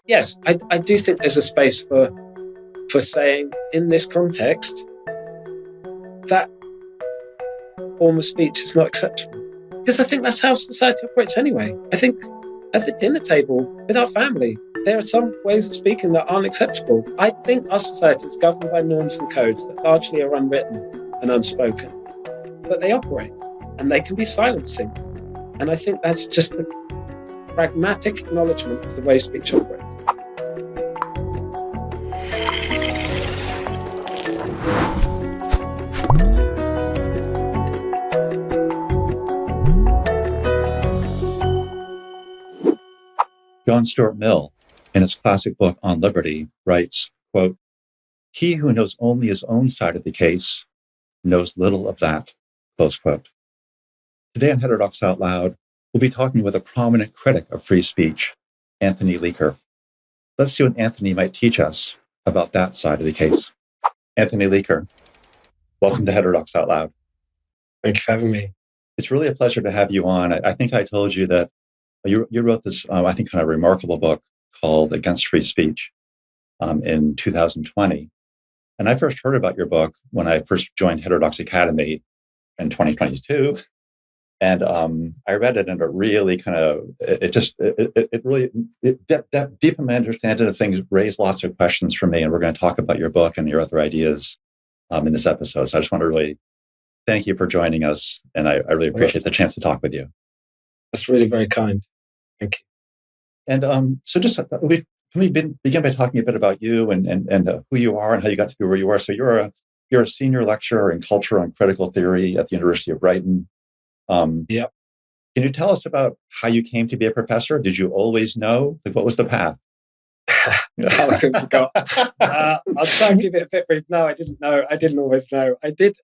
yes, I do think there's a space for saying in this context that form of speech is not acceptable. Because I think that's how society operates anyway. I think at the dinner table with our family, there are some ways of speaking that aren't acceptable. I think our society is governed by norms and codes that largely are unwritten and unspoken, but they operate and they can be silencing. And I think that's just a pragmatic acknowledgement of the way speech operates. John Stuart Mill, in his classic book On Liberty, writes, quote, "He who knows only his own side of the case knows little of that," close quote. Today on Heterodox Out Loud, we'll be talking with a prominent critic of free speech, Anthony Leaker. Let's see what Anthony might teach us about that side of the case. Anthony Leaker, welcome to Heterodox Out Loud. Thank you for having me. It's really a pleasure to have you on. I think I told you that you wrote this, I think, kind of remarkable book called Against Free Speech in 2020. And I first heard about your book when I first joined Heterodox Academy in 2022. And I read it, and it really kind of, deep in my understanding of things, raised lots of questions for me. And we're going to talk about your book and your other ideas in this episode. So I just want to really thank you for joining us. And I really appreciate the chance to talk with you. That's really very kind. Thank you. And so just can we begin by talking a bit about you and who you are and how you got to be where you are? So you're a senior lecturer in culture and critical theory at the University of Brighton. Yep. Can you tell us about how you came to be a professor? Did you always know? Like, what was the path? How I could forgot. I'll try and give it a bit brief. No, I didn't know. I didn't always know. I did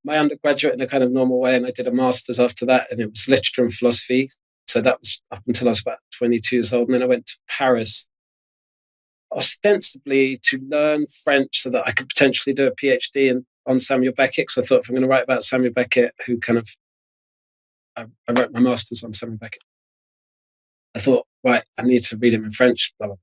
my undergraduate in a kind of normal way, and I did a master's after that, and it was literature and philosophy. So that was up until I was about 22 years old. And then I went to Paris, ostensibly to learn French so that I could potentially do a PhD on Samuel Beckett. Because I thought, if I'm going to write about Samuel Beckett, I wrote my master's on Samuel Beckett. I thought, right, I need to read him in French, blah, blah.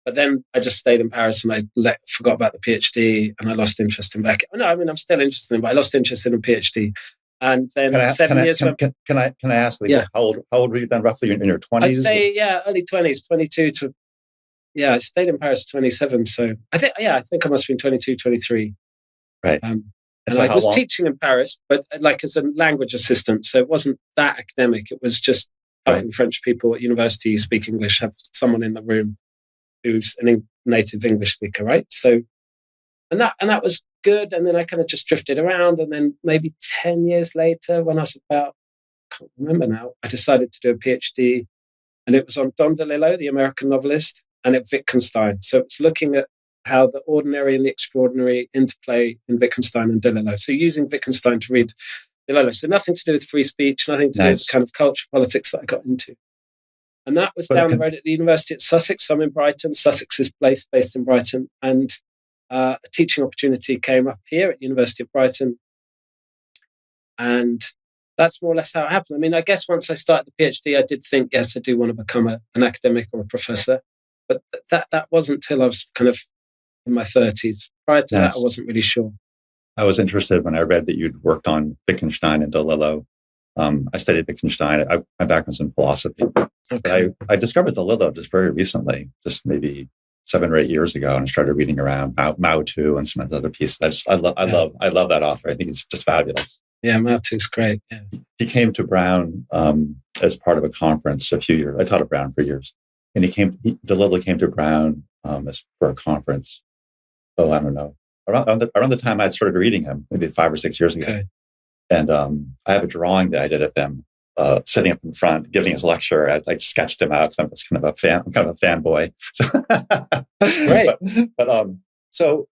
But then I just stayed in Paris and I forgot about the PhD and I lost interest in Beckett. No, I mean, I'm still interested in him, but I lost interest in a PhD. And then Can I ask, how old were you then, roughly in your 20s? I'd say, early 20s, 22 to, I stayed in Paris 27. So I think I must have been 22, 23. Right. And I was teaching in Paris, but like as a language assistant. So it wasn't that academic. It was just helping French people at university who speak English, have someone in the room who's a native English speaker, right? So, and that was good. And then I kind of just drifted around. And then maybe 10 years later, when I was I can't remember now, I decided to do a PhD. And it was on Don DeLillo, the American novelist, and at Wittgenstein. So it's looking at how the ordinary and the extraordinary interplay in Wittgenstein and DeLillo. So using Wittgenstein to read DeLillo. So nothing to do with free speech, nothing to do with the kind of culture politics that I got into. And that was down the road at the University at Sussex. I'm in Brighton. Sussex is based in Brighton. And a teaching opportunity came up here at the University of Brighton. And that's more or less how it happened. I mean, I guess once I started the PhD, I did think, yes, I do want to become an academic or a professor. But that wasn't till I was kind of in my 30s. Prior to that, I wasn't really sure. I was interested when I read that you'd worked on Wittgenstein and DeLillo. I studied Wittgenstein. My background's in philosophy. Okay. But I discovered DeLillo just very recently, just maybe 7 or 8 years ago, and I started reading around Mao Tzu and some of the other pieces. I love that author. I think it's just fabulous. Yeah, Mao Tzu's great. Yeah. He came to Brown as part of a conference a few years. I taught at Brown for years, and DeLillo came to Brown for a conference. Oh, I don't know. Around the time I started reading him, maybe 5 or 6 years ago. Okay. And I have a drawing that I did of them sitting up in front, giving his lecture. I sketched him out because I'm kind of a fanboy. So that's great. So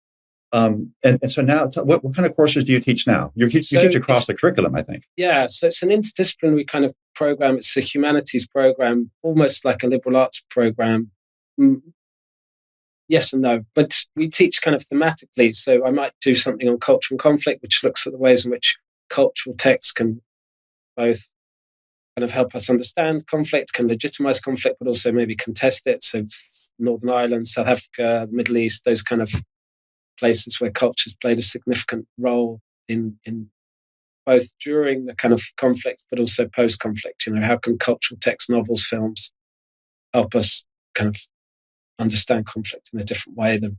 now, what kind of courses do you teach now? You teach across the curriculum, I think. Yeah, so it's an interdisciplinary kind of program. It's a humanities program, almost like a liberal arts program. Yes and no, but we teach kind of thematically. So I might do something on culture and conflict, which looks at the ways in which cultural texts can both kind of help us understand conflict, can legitimize conflict, but also maybe contest it. So Northern Ireland, South Africa, the Middle East, those kind of places where culture's played a significant role in both during the kind of conflict, but also post-conflict. How can cultural text, novels, films help us kind of understand conflict in a different way than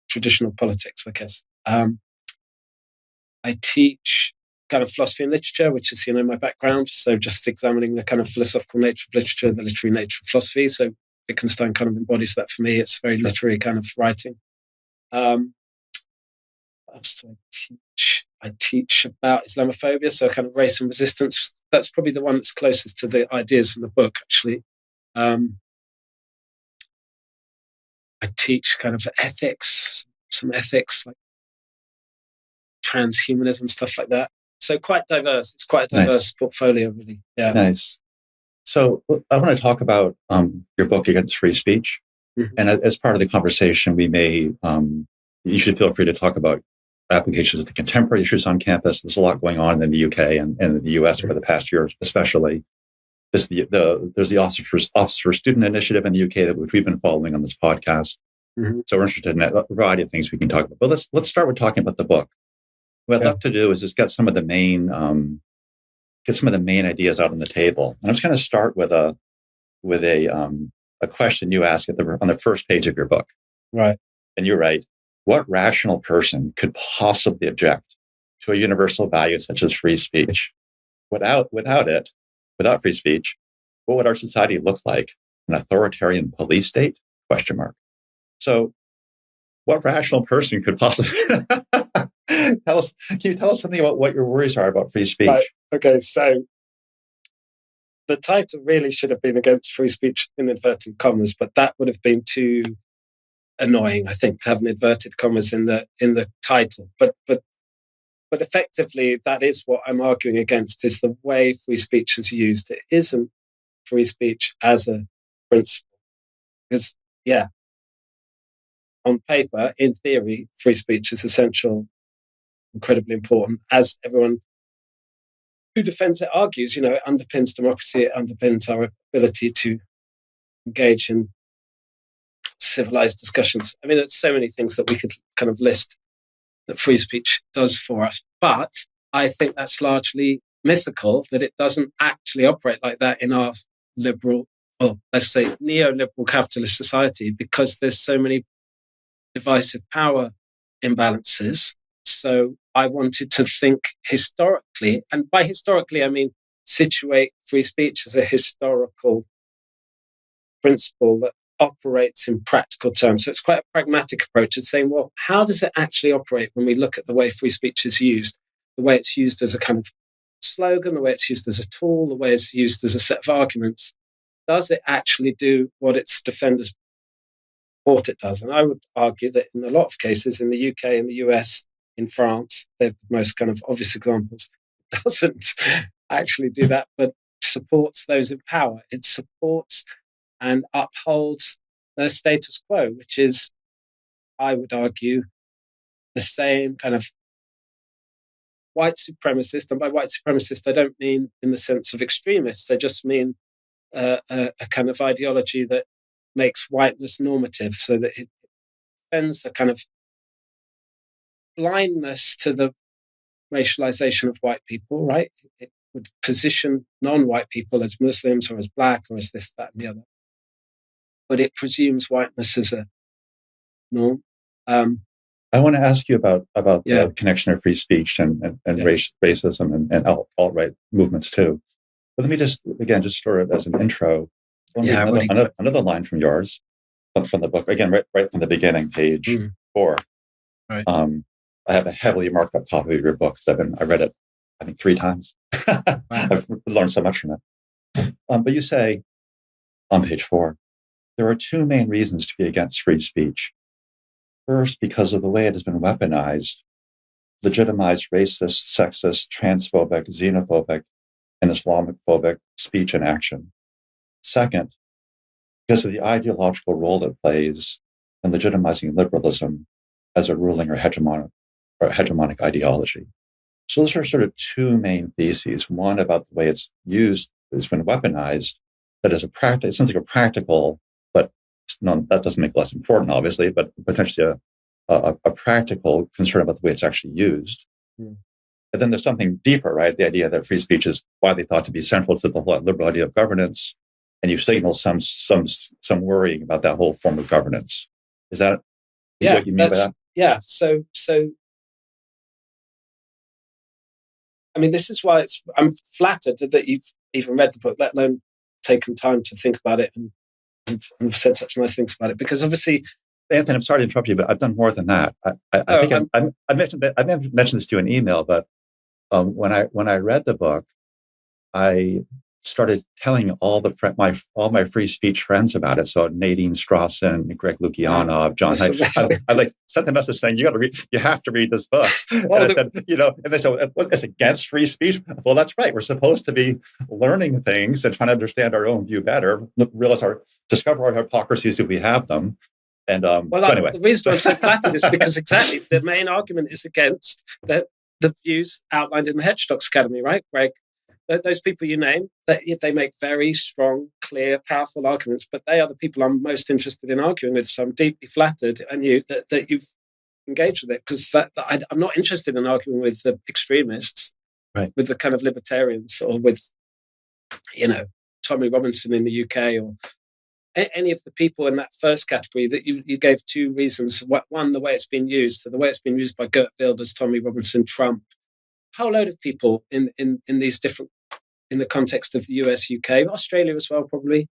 traditional politics, I guess. I teach kind of philosophy and literature, which is, my background. So just examining the kind of philosophical nature of literature, the literary nature of philosophy. So Wittgenstein kind of embodies that for me. It's very literary kind of writing. What else do I teach? I teach about Islamophobia, so kind of race and resistance. That's probably the one that's closest to the ideas in the book, actually. I teach kind of ethics, some ethics, like transhumanism, stuff like that. So quite diverse. It's quite a diverse portfolio, really. Yeah. Nice. So I want to talk about your book Against Free Speech. Mm-hmm. And as part of the conversation, we may, you should feel free to talk about applications of the contemporary issues on campus. There's a lot going on in the UK and in the US over the past year, especially. There's the Office for Student Initiative in the UK, which we've been following on this podcast. Mm-hmm. So we're interested in a variety of things we can talk about. But let's start with talking about the book. What I'd love to do is just get some of the main ideas out on the table. And I'm just going to start with a question you ask on the first page of your book. Right. And you write, what rational person could possibly object to a universal value such as free speech? Without free speech, what would our society look like? An authoritarian police state? ? So what rational person could possibly can you tell us something about what your worries are about free speech? Right. Okay, so the title really should have been Against Free Speech in inverted commas, but that would have been too annoying, I think, to have an inverted commas in the title. But effectively, that is what I'm arguing against, is the way free speech is used. It isn't free speech as a principle. Because, on paper, in theory, free speech is essential, incredibly important, as everyone who defends it argues. It underpins democracy, it underpins our ability to engage in civilized discussions. I mean, there's so many things that we could kind of list that free speech does for us. But I think that's largely mythical, that it doesn't actually operate like that in our liberal, or let's say neoliberal capitalist society, because there's so many divisive power imbalances. So I wanted to think historically, and by historically, I mean situate free speech as a historical principle that operates in practical terms. So it's quite a pragmatic approach of saying, well, how does it actually operate when we look at the way free speech is used, the way it's used as a kind of slogan, the way it's used as a tool, the way it's used as a set of arguments? Does it actually do what its defenders thought it does? And I would argue that in a lot of cases, in the UK, in the US, in France, they're the most kind of obvious examples. It doesn't actually do that, but supports those in power. It supports and upholds the status quo, which is, I would argue, the same kind of white supremacist. And by white supremacist, I don't mean in the sense of extremists. I just mean a kind of ideology that makes whiteness normative, so that it defends a kind of blindness to the racialization of white people, right? It would position non-white people as Muslims or as black or as this, that, and the other. But it presumes whiteness as a norm. I want to ask you about the connection of free speech and racism and alt-right movements too. But let me just sort of as an intro, another line from yours, from the book, again, right from the beginning, page 4. Right. I have a heavily marked up copy of your book because I read it, I think, 3 times. Wow. I've learned so much from it. But you say on page 4, there are 2 main reasons to be against free speech. First, because of the way it has been weaponized, legitimized racist, sexist, transphobic, xenophobic, and Islamophobic speech and action. Second, because of the ideological role it plays in legitimizing liberalism as a ruling or hegemonic ideology. So those are sort of two main theses. One about the way it's used, it's been weaponized. That is it sounds like a practical, but that doesn't make it less important, obviously, but potentially a practical concern about the way it's actually used. Mm. But then there's something deeper, right? The idea that free speech is widely thought to be central to the whole liberal idea of governance, and you signal some worrying about that whole form of governance. Is that what you mean by that? Yeah. So I mean, this is why I'm flattered that you've even read the book, let alone taken time to think about it and said such nice things about it. Because obviously, Anthony, I'm sorry to interrupt you, but I've done more than that. I think I mentioned this to you in email, but when I read the book, I started telling all my free speech friends about it. So Nadine Strawson, Greg Lukianov, John Hyde. I sent the message saying, you have to read this book. Well, and I said, and they said, it's against free speech. Well, that's right. We're supposed to be learning things and trying to understand our own view better, discover our hypocrisies if we have them. And anyway. The reason I'm so flattered is because exactly the main argument is against the views outlined in the Heterodox Academy, right, Greg? Those people you name, they make very strong, clear, powerful arguments, but they are the people I'm most interested in arguing with. So I'm deeply flattered and that you've engaged with it, because I'm not interested in arguing with the extremists, right, with the kind of libertarians, or with, Tommy Robinson in the UK, or any of the people in that first category that you gave two reasons. One, the way it's been used. So the way it's been used by Geert Wilders, Tommy Robinson, Trump, a whole load of people in these different, in the context of the US, UK, Australia as well, probably.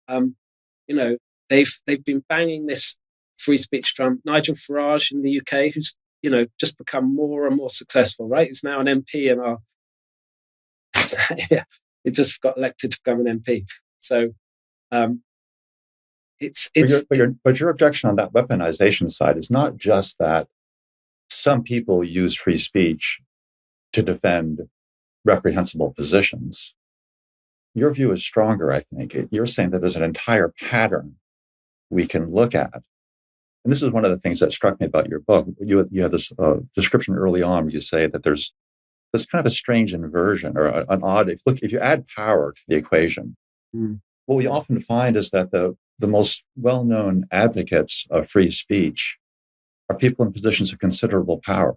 They've been banging this free speech drum. Nigel Farage in the UK, who's just become more and more successful. Right, he's now an MP in our. He just got elected to become an MP. So, But your objection on that weaponization side is not just that some people use free speech to defend reprehensible positions. Your view is stronger, I think. You're saying that there's an entire pattern we can look at. And this is one of the things that struck me about your book. You have this description early on where you say that there's kind of a strange inversion, or an odd, if you add power to the equation, what we often find is that the most well-known advocates of free speech are people in positions of considerable power.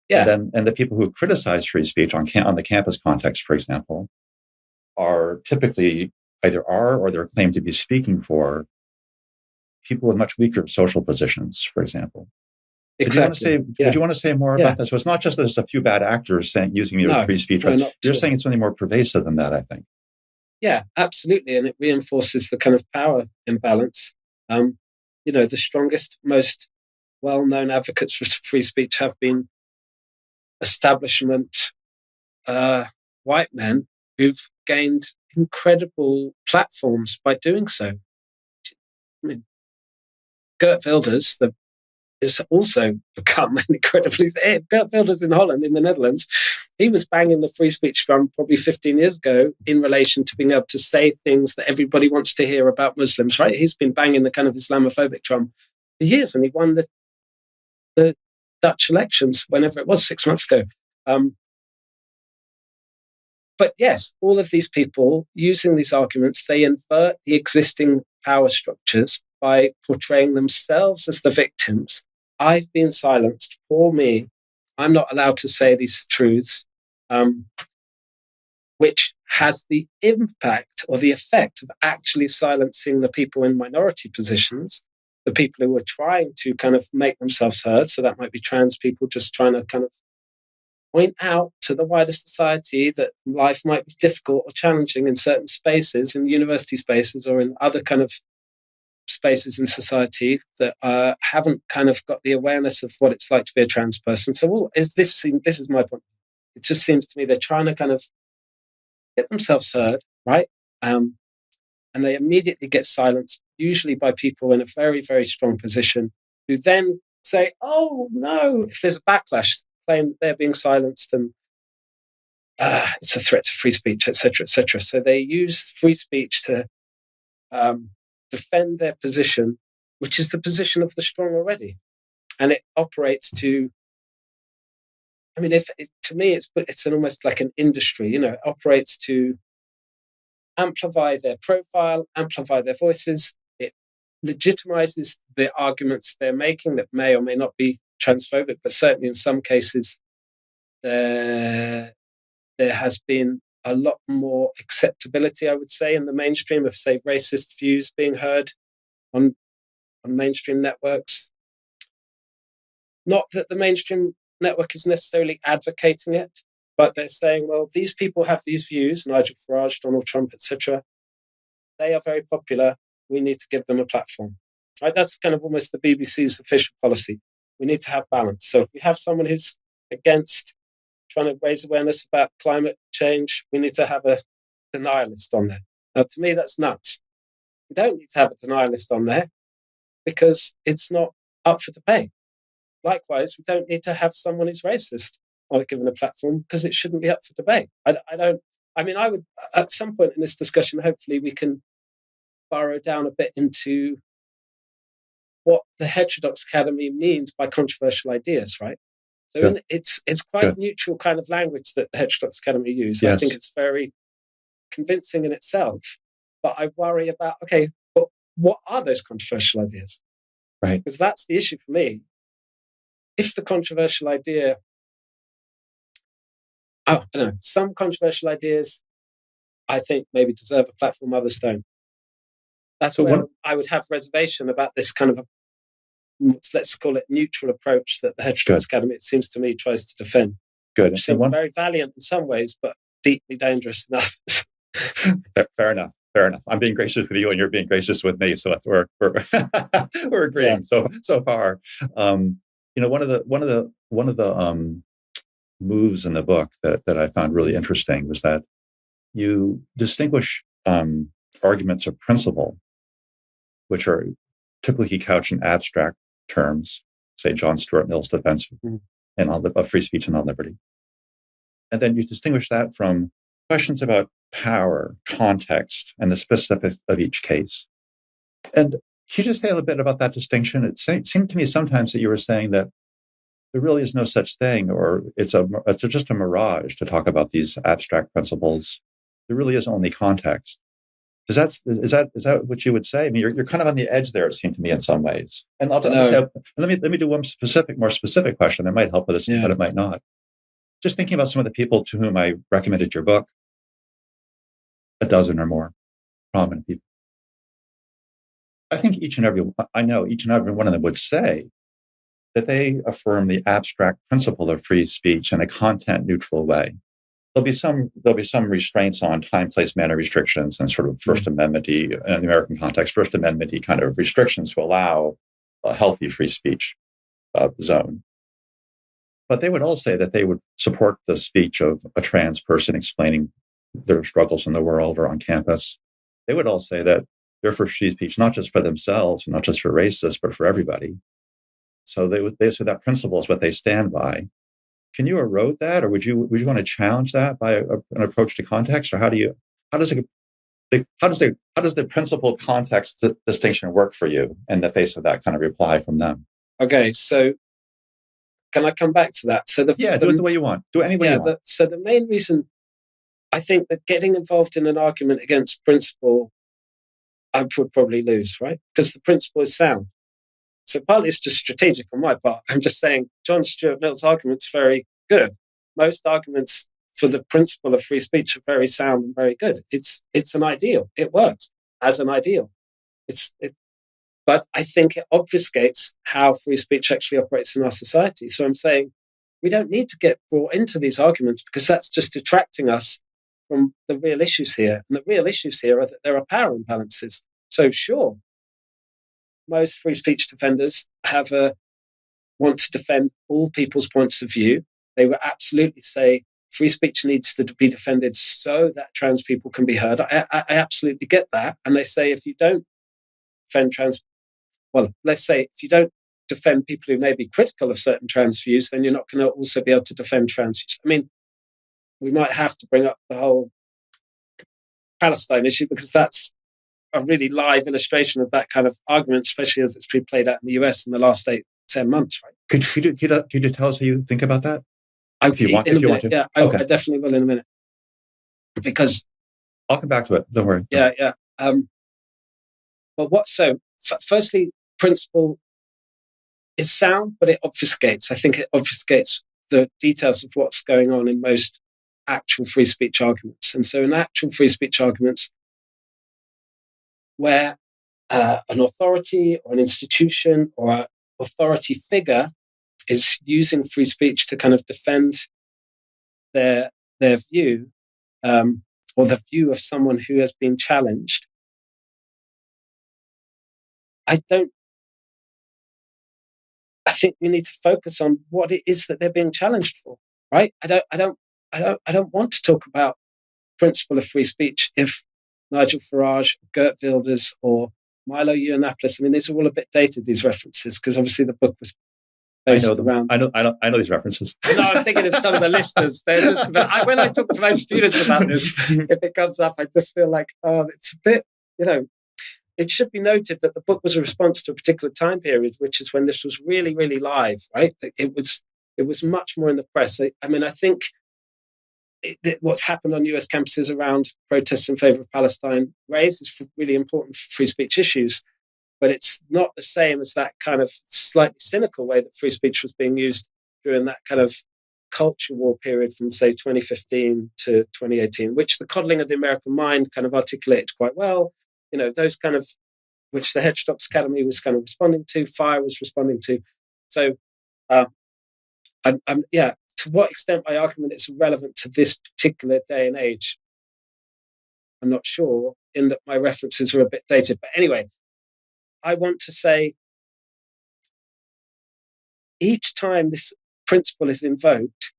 Yeah. And the people who criticize free speech on the campus context, for example, are typically either or they're claimed to be speaking for people with much weaker social positions, for example. Exactly. Would you want to say more about that? So it's not just that there's a few bad actors using free speech. Right? You're saying it's something more pervasive than that, I think. Yeah, absolutely. And it reinforces the kind of power imbalance. The strongest, most well-known advocates for free speech have been establishment white men who've gained incredible platforms by doing so. I mean, Geert Wilders has also become an incredibly... Geert Wilders in Holland, in the Netherlands, he was banging the free speech drum probably 15 years ago in relation to being able to say things that everybody wants to hear about Muslims, right? He's been banging the kind of Islamophobic drum for years, and he won the Dutch elections, whenever it was, 6 months ago. But yes, all of these people using these arguments, they invert the existing power structures by portraying themselves as the victims. I've been silenced. Poor me. I'm not allowed to say these truths, which has the impact or the effect of actually silencing the people in minority positions, the people who are trying to kind of make themselves heard. So that might be trans people just trying to kind of point out to the wider society that life might be difficult or challenging in certain spaces, in university spaces or in other kind of spaces in society that haven't kind of got the awareness of what it's like to be a trans person. So this is my point. It just seems to me they're trying to kind of get themselves heard, right? And they immediately get silenced, usually by people in a very, very strong position, who then say, oh, no, if there's a backlash, claim they're being silenced and it's a threat to free speech, etc., etc. So they use free speech to defend their position, which is the position of the strong already. And it operates to I mean, to me, it's almost like an industry. It operates to amplify their profile, amplify their voices. It legitimizes the arguments they're making that may or may not be transphobic, but certainly in some cases, there has been a lot more acceptability, I would say, in the mainstream of, say, racist views being heard on mainstream networks. Not that the mainstream network is necessarily advocating it, but they're saying, well, these people have these views, Nigel Farage, Donald Trump, etc. They are very popular. We need to give them a platform. Right? That's kind of almost the BBC's official policy. We need to have balance. So if we have someone who's against trying to raise awareness about climate change, we need to have a denialist on there. Now, to me, that's nuts. We don't need to have a denialist on there because it's not up for debate. Likewise, we don't need to have someone who's racist on given a platform because it shouldn't be up for debate. I would, at some point in this discussion, hopefully we can burrow down a bit into what the Heterodox Academy means by controversial ideas, right? So it's quite neutral kind of language that the Heterodox Academy use. Yes. I think it's very convincing in itself, but I worry about, okay, but what are those controversial ideas? Right. Because that's the issue for me. If the controversial idea, I don't know, some controversial ideas I think maybe deserve a platform, others don't. That's where I would have reservation about this kind of let's call it neutral approach that the Heterodox Academy, it seems to me, tries to defend. Good. Which seems very valiant in some ways, but deeply dangerous in others. Fair enough. I'm being gracious with you, and you're being gracious with me. So we're we're agreeing so far. One of the moves in the book that I found really interesting was that you distinguish arguments of principle, which are typically couched in abstract terms, say John Stuart Mill's defense of free speech and on liberty. And then you distinguish that from questions about power, context, and the specifics of each case. And can you just say a little bit about that distinction? It seemed to me sometimes that you were saying that there really is no such thing, or it's just a mirage to talk about these abstract principles. There really is only context. Is that what you would say? I mean, you're kind of on the edge there, it seemed to me, in some ways. And let me do one more specific question that might help with this, but it might not. Just thinking about some of the people to whom I recommended your book, a dozen or more prominent people. I think each and every one of them would say that they affirm the abstract principle of free speech in a content-neutral way. There'll be some restraints on time, place, manner restrictions and sort of First Amendment-y, in the American context, First Amendment-y kind of restrictions to allow a healthy free speech zone. But they would all say that they would support the speech of a trans person explaining their struggles in the world or on campus. They would all say that they're for free speech, not just for themselves, not just for racists, but for everybody. So they say that principle is what they stand by. Can you erode that, or would you want to challenge that by an approach to context, or how does the principle context distinction work for you, and the face of that kind of reply from them? Okay, so can I come back to that? So do it the way you want. Do it any way you want. So the main reason I think that getting involved in an argument against principle, I would probably lose, right? Because the principle is sound. So partly it's just strategic on my part. I'm just saying John Stuart Mill's argument's very good. Most arguments for the principle of free speech are very sound and very good. It's an ideal. It works as an ideal. But I think it obfuscates how free speech actually operates in our society. So I'm saying we don't need to get brought into these arguments because that's just detracting us from the real issues here. And the real issues here are that there are power imbalances. So sure, most free speech defenders want to defend all people's points of view. They will absolutely say free speech needs to be defended so that trans people can be heard. I absolutely get that. And they say if you don't defend if you don't defend people who may be critical of certain trans views, then you're not going to also be able to defend trans views. I mean, we might have to bring up the whole Palestine issue because that's a really live illustration of that kind of argument, especially as it's been played out in the US in the last 8-10 months, right? Could you tell us how you think about that? If you want to. Yeah, okay. I definitely will in a minute. Because I'll come back to it. Don't worry. Yeah. But firstly, principle is sound, but it obfuscates. I think it obfuscates the details of what's going on in most actual free speech arguments. And so in actual free speech arguments, where an authority or an institution or an authority figure is using free speech to kind of defend their view, or the view of someone who has been challenged, I think we need to focus on what it is that they're being challenged for, right? I don't want to talk about principle of free speech if Nigel Farage, Geert Wilders, or Milo Yiannopoulos, I mean, these are all a bit dated, these references, because obviously the book was based around. I know these references. No, I'm thinking of some of the listeners. They're just about, when I talk to my students about this, if it comes up, I just feel like, it's a bit, it should be noted that the book was a response to a particular time period, which is when this was really, really live, right? It was much more in the press. I mean, I think what's happened on US campuses around protests in favor of Palestine raises really important free speech issues, but it's not the same as that kind of slightly cynical way that free speech was being used during that kind of culture war period from, say, 2015 to 2018, which the coddling of the American mind kind of articulated quite well. Those kind of, which the Heterodox Academy was kind of responding to, FIRE was responding to. So, to what extent my argument is relevant to this particular day and age, I'm not sure, in that my references are a bit dated. But anyway, I want to say each time this principle is invoked,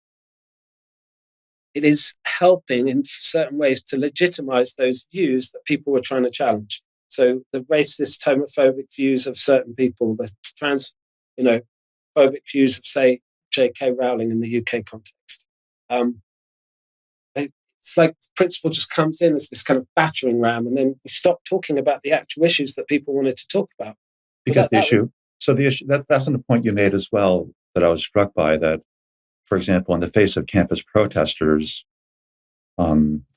it is helping in certain ways to legitimize those views that people were trying to challenge. So the racist, homophobic views of certain people, the phobic views of, say, J.K. Rowling in the UK context. It's like the principle just comes in as this kind of battering ram, and then we stop talking about the actual issues that people wanted to talk about. Because the issue, that's on the point you made as well, that I was struck by, that, for example, in the face of campus protesters,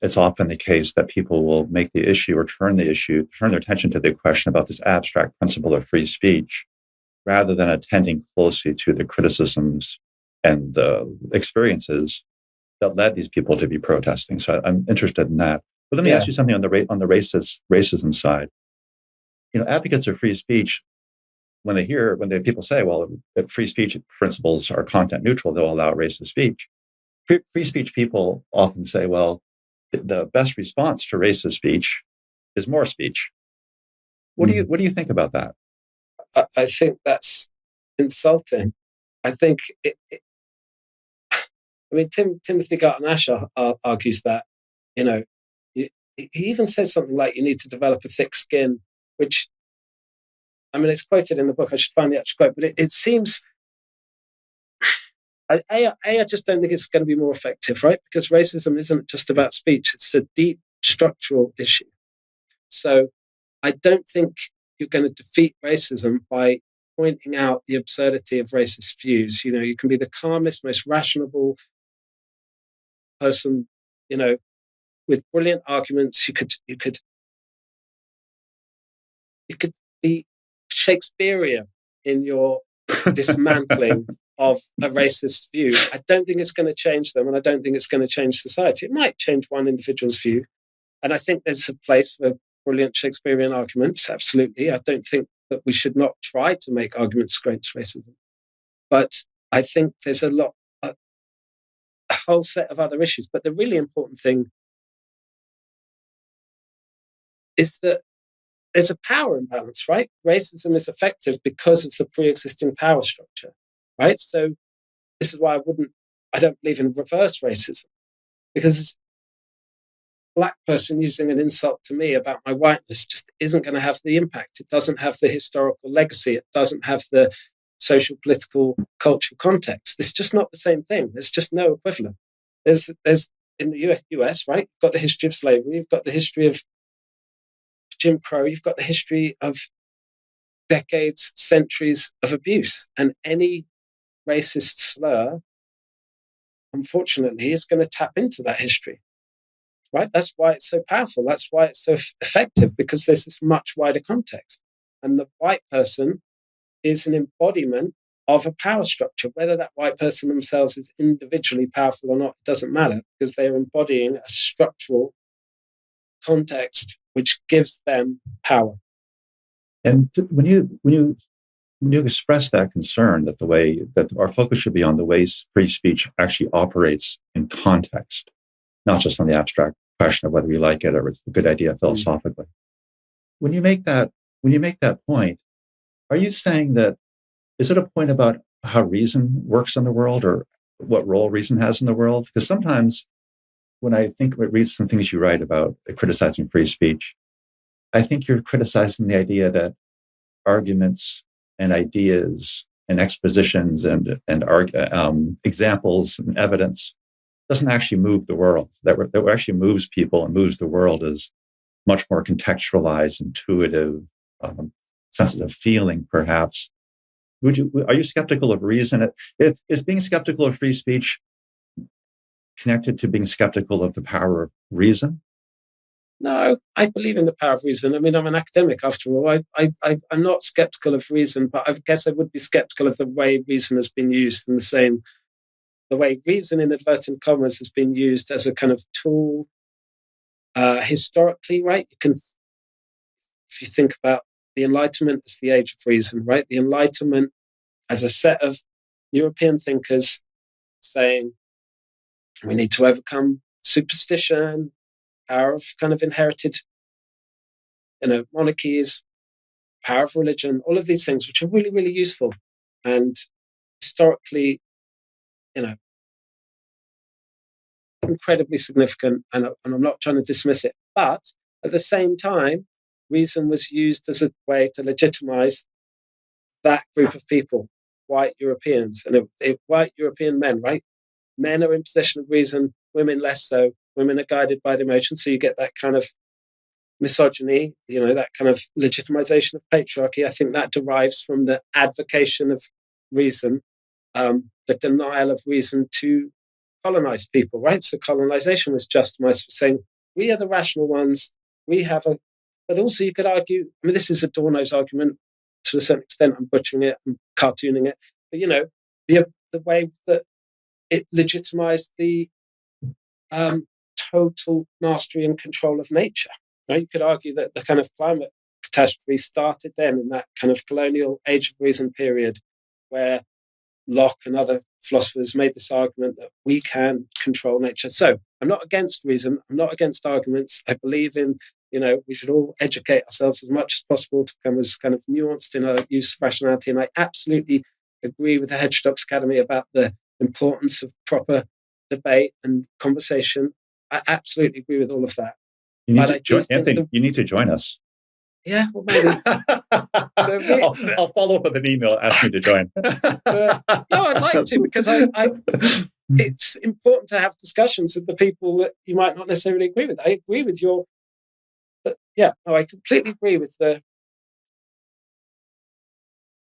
it's often the case that people will make the issue or turn their attention to the question about this abstract principle of free speech, rather than attending closely to the criticisms and the experiences that led these people to be protesting. So I'm interested in that. But let me ask you something on the racism side. Advocates of free speech, when people say, well, if free speech principles are content neutral, they'll allow racist speech. Free speech people often say, well, the best response to racist speech is more speech. What do you think about that? I think that's insulting. I think Timothy Garton Ash argues that, he even says something like you need to develop a thick skin, which, I mean, it's quoted in the book. I should find the actual quote, but it seems, I just don't think it's going to be more effective, right? Because racism isn't just about speech. It's a deep structural issue. So I don't think you're going to defeat racism by pointing out the absurdity of racist views. You can be the calmest, most rational person, with brilliant arguments. You could be Shakespearean in your dismantling of a racist view. I don't think it's going to change them, and I don't think it's going to change society. It might change one individual's view, and I think there's a place for brilliant Shakespearean arguments, absolutely. I don't think that we should not try to make arguments against racism. But I think there's a whole set of other issues. But the really important thing is that there's a power imbalance, right? Racism is effective because of the pre-existing power structure, right? So this is why I don't believe in reverse racism, because Black person using an insult to me about my whiteness just isn't going to have the impact. It doesn't have the historical legacy. It doesn't have the social, political, cultural context. It's just not the same thing. There's just no equivalent. There's in the US, right? You've got the history of slavery. You've got the history of Jim Crow. You've got the history of decades, centuries of abuse. And any racist slur unfortunately, is going to tap into that history, right? That's why it's so powerful. That's why it's so effective, because there's this much wider context. And the white person is an embodiment of a power structure. Whether that white person themselves is individually powerful or not, it doesn't matter, because they are embodying a structural context which gives them power. And when you express that concern that the way that our focus should be on the ways free speech actually operates in context, not just on the abstract question of whether we like it or it's a good idea philosophically. When you make that point, are you saying that, is it a point about how reason works in the world or what role reason has in the world? Because sometimes when I read some things you write about criticizing free speech, I think you're criticizing the idea that arguments and ideas and expositions and examples and evidence doesn't actually move the world. That actually moves people and moves the world is much more contextualized, intuitive, sensitive feeling, perhaps. Are you skeptical of reason? Is being skeptical of free speech connected to being skeptical of the power of reason? No, I believe in the power of reason. I mean, I'm an academic after all. I'm not skeptical of reason, but I guess I would be skeptical of the way reason has been used, in the way reason, in inverted commas, has been used as a kind of tool historically, right? If you think about the Enlightenment as the age of reason, right? The Enlightenment as a set of European thinkers saying we need to overcome superstition, power of kind of inherited, monarchies, power of religion, all of these things, which are really, really useful and historically, incredibly significant. And I'm not trying to dismiss it, but at the same time, reason was used as a way to legitimize that group of people, white Europeans, and white European men, right? Men are in possession of reason, women less so. Women are guided by the emotions, so you get that kind of misogyny, that kind of legitimization of patriarchy. I think that derives from the advocation of reason, the denial of reason to colonize people, right? So colonization was justified for saying, we are the rational ones, but also you could argue, I mean, this is Adorno's argument to a certain extent, I'm butchering it, I'm cartooning it, but the way that it legitimized the total mastery and control of nature. Right? You could argue that the kind of climate catastrophe started then in that kind of colonial age of reason period where Locke and other philosophers made this argument that we can control nature. So I'm not against reason. I'm not against arguments. I believe in, we should all educate ourselves as much as possible to become as kind of nuanced in our use of rationality. And I absolutely agree with the Heterodox Academy about the importance of proper debate and conversation. I absolutely agree with all of that. You need to join, Anthony. You need to join us. Yeah, well, maybe. I'll follow up with an email asking you to join. No, I'd like to, because it's important to have discussions with the people that you might not necessarily agree with. I agree with I completely agree with the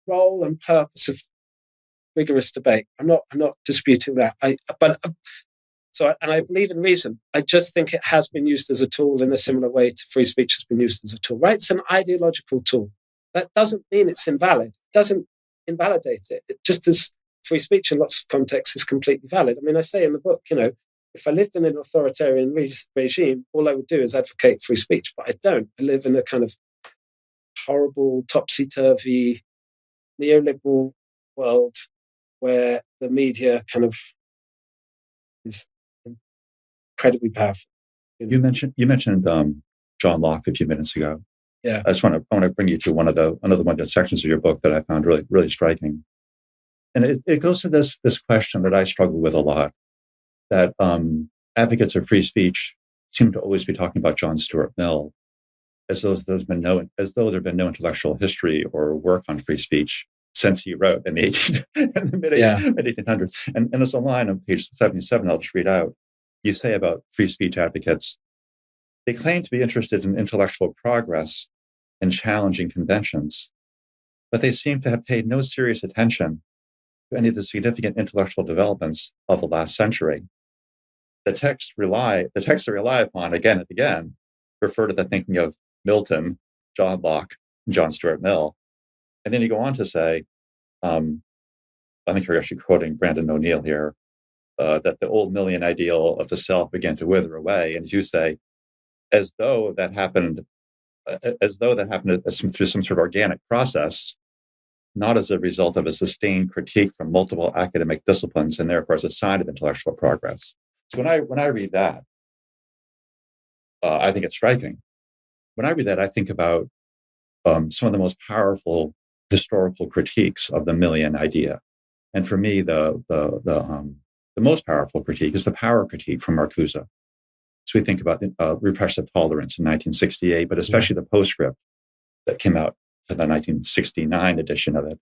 role and purpose of rigorous debate. I'm not disputing that. And I believe in reason. I just think it has been used as a tool in a similar way to free speech has been used as a tool, right? It's an ideological tool. That doesn't mean it's invalid. It doesn't invalidate it. It just as free speech in lots of contexts is completely valid. I mean, I say in the book, if I lived in an authoritarian regime, all I would do is advocate free speech, but I don't. I live in a kind of horrible, topsy-turvy, neoliberal world where the media kind of is incredibly powerful. You mentioned John Locke a few minutes ago. Yeah, I want to bring you to another one of the sections of your book that I found really, really striking, and it goes to this question that I struggle with a lot. That advocates of free speech seem to always be talking about John Stuart Mill, as though there've been no intellectual history or work on free speech since he wrote in the mid 1800s. And there's a line on page 77 I'll just read out. You say about free speech advocates, they claim to be interested in intellectual progress and challenging conventions, but they seem to have paid no serious attention to any of the significant intellectual developments of the last century. The texts they rely upon again and again refer to the thinking of Milton, John Locke, and John Stuart Mill. And then you go on to say, I think you're actually quoting Brandon O'Neill here, that the old Millian ideal of the self began to wither away. And as you say, as though that happened through some sort of organic process, not as a result of a sustained critique from multiple academic disciplines, and therefore as a sign of intellectual progress. So when I read that, I think it's striking. When I read that, I think about some of the most powerful historical critiques of the Millian idea. And for me, the most powerful critique is the power critique from Marcuse. So we think about repressive tolerance in 1968, but especially the postscript that came out to the 1969 edition of it,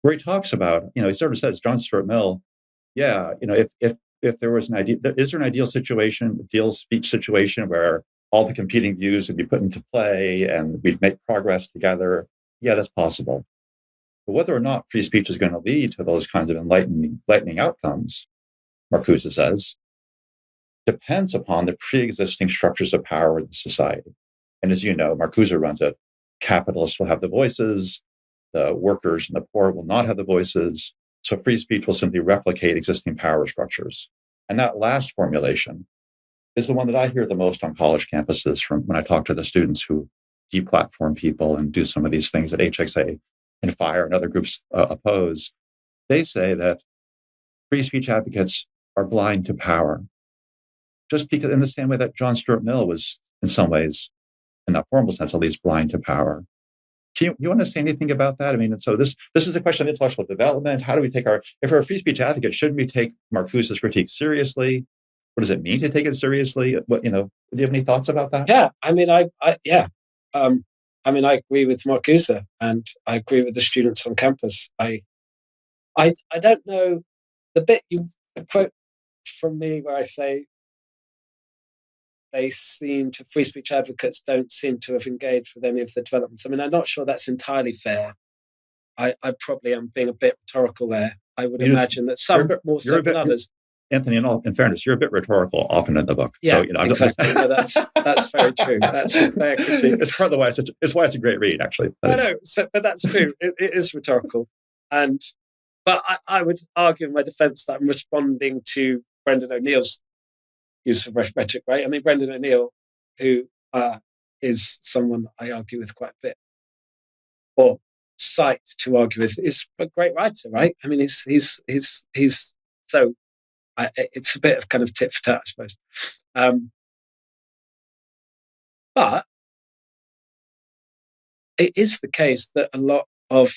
where he talks about, he sort of says, John Stuart Mill, if there was an ideal, is there an ideal speech situation where all the competing views would be put into play and we'd make progress together? Yeah, that's possible. But whether or not free speech is going to lead to those kinds of enlightening outcomes, Marcuse says, depends upon the pre-existing structures of power in the society. And as you know, Marcuse runs it. Capitalists will have the voices, the workers and the poor will not have the voices. So free speech will simply replicate existing power structures. And that last formulation is the one that I hear the most on college campuses from when I talk to the students who deplatform people and do some of these things that HXA and FIRE and other groups oppose. They say that free speech advocates are blind to power. Just because, in the same way that John Stuart Mill was, in some ways, in that formal sense, at least, blind to power. Do you want to say anything about that? I mean, so this is a question of intellectual development. How do we take if we're a free speech advocate, shouldn't we take Marcuse's critique seriously? What does it mean to take it seriously? Do you have any thoughts about that? Yeah, I mean, I agree with Marcuse, and I agree with the students on campus. I don't know the bit you quote from me where I say free speech advocates don't seem to have engaged with any of the developments. I mean, I'm not sure that's entirely fair. I probably am being a bit rhetorical there. I would imagine that some more so than others. Anthony, in fairness, you're a bit rhetorical often in the book. Yeah, so, exactly. No, that's very true. That's a fair critique. It's part of why it's why it's a great read, actually. I know, but that's true. It is rhetorical, but I would argue in my defence that I'm responding to Brendan O'Neill's use of rhetoric, right? I mean, Brendan O'Neill, who is someone I argue with quite a bit, or cite to argue with, is a great writer, right? I mean, he's so. It's a bit of kind of tit for tat, I suppose. But it is the case that a lot of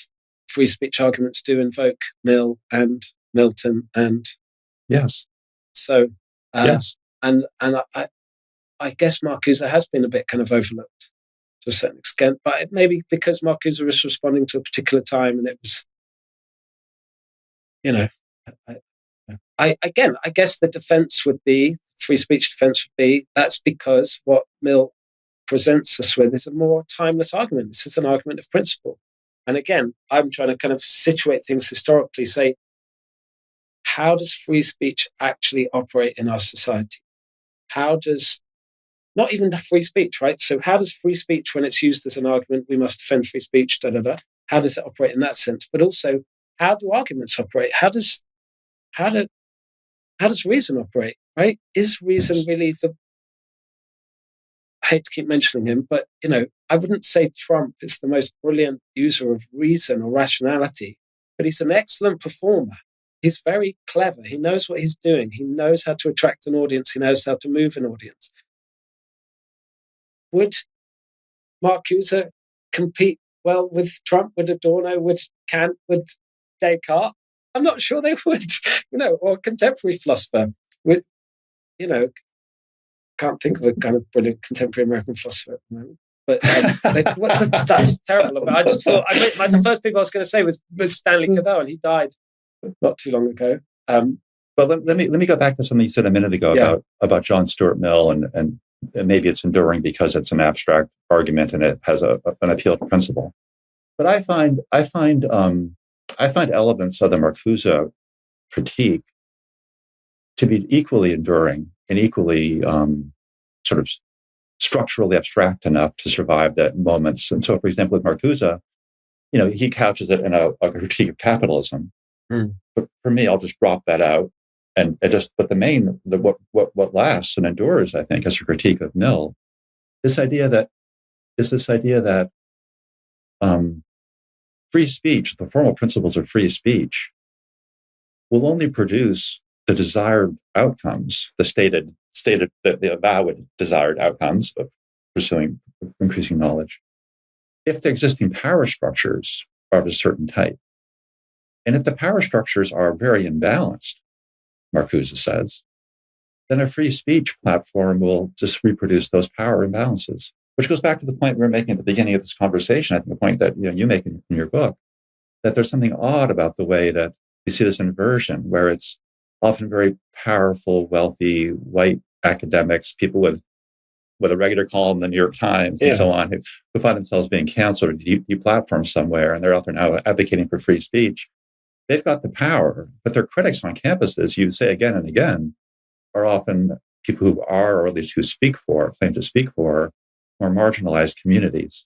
free speech arguments do invoke Mill and Milton, and yes, so yes, and I guess Marcuse has been a bit kind of overlooked to a certain extent, but it may be because Marcuse was responding to a particular time, and it was, I guess the defense would be, free speech defense would be, that's because what Mill presents us with is a more timeless argument. This is an argument of principle. And again, I'm trying to kind of situate things historically, say, how does free speech actually operate in our society? How does, not even the free speech, right? So how does free speech, when it's used as an argument, we must defend free speech, how does it operate in that sense? But also, how do arguments operate? How does reason operate, right? Is reason really I hate to keep mentioning him, but, I wouldn't say Trump is the most brilliant user of reason or rationality, but he's an excellent performer. He's very clever. He knows what he's doing. He knows how to attract an audience. He knows how to move an audience. Would Marcuse compete well with Trump, with Adorno, with Kant, with Descartes? I'm not sure they would, or a contemporary philosopher. With, can't think of a kind of brilliant contemporary American philosopher at the moment. But that's terrible. But I just thought, the first people I was going to say was Stanley Cavell, and he died not too long ago. But let me go back to something you said a minute ago about John Stuart Mill, and maybe it's enduring because it's an abstract argument and it has an appeal to principle. But I find I find elements of the Marcuse critique to be equally enduring and equally sort of structurally abstract enough to survive that moments. And so, for example, with Marcuse, he couches it in a critique of capitalism. But for me, I'll just drop that out and but what lasts and endures, I think, as a critique of Mill, this idea that free speech, the formal principles of free speech, will only produce the desired outcomes, the avowed desired outcomes of pursuing increasing knowledge, if the existing power structures are of a certain type. And if the power structures are very imbalanced, Marcuse says, then a free speech platform will just reproduce those power imbalances, which goes back to the point we were making at the beginning of this conversation. I think the point that you make in your book, that there's something odd about the way that you see this inversion, where it's often very powerful, wealthy, white academics, people with a regular column in the New York Times and so on, who find themselves being canceled or deplatformed somewhere, and they're often now advocating for free speech. They've got the power, but their critics on campuses, you say again and again, are often people who are, or at least who claim to speak for, more marginalized communities.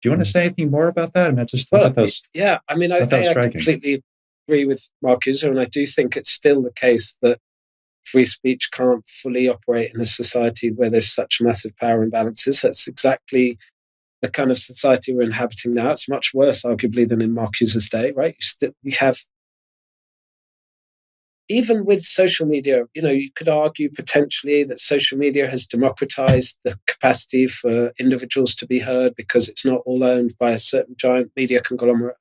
Do you want to say anything more about that? I mean, just about those. Yeah, I mean, I completely agree with Marcuse, and I do think it's still the case that free speech can't fully operate in a society where there's such massive power imbalances. That's exactly the kind of society we're inhabiting now. It's much worse, arguably, than in Marcuse's day, right? You have, even with social media, you could argue potentially that social media has democratized the capacity for individuals to be heard because it's not all owned by a certain giant media conglomerate.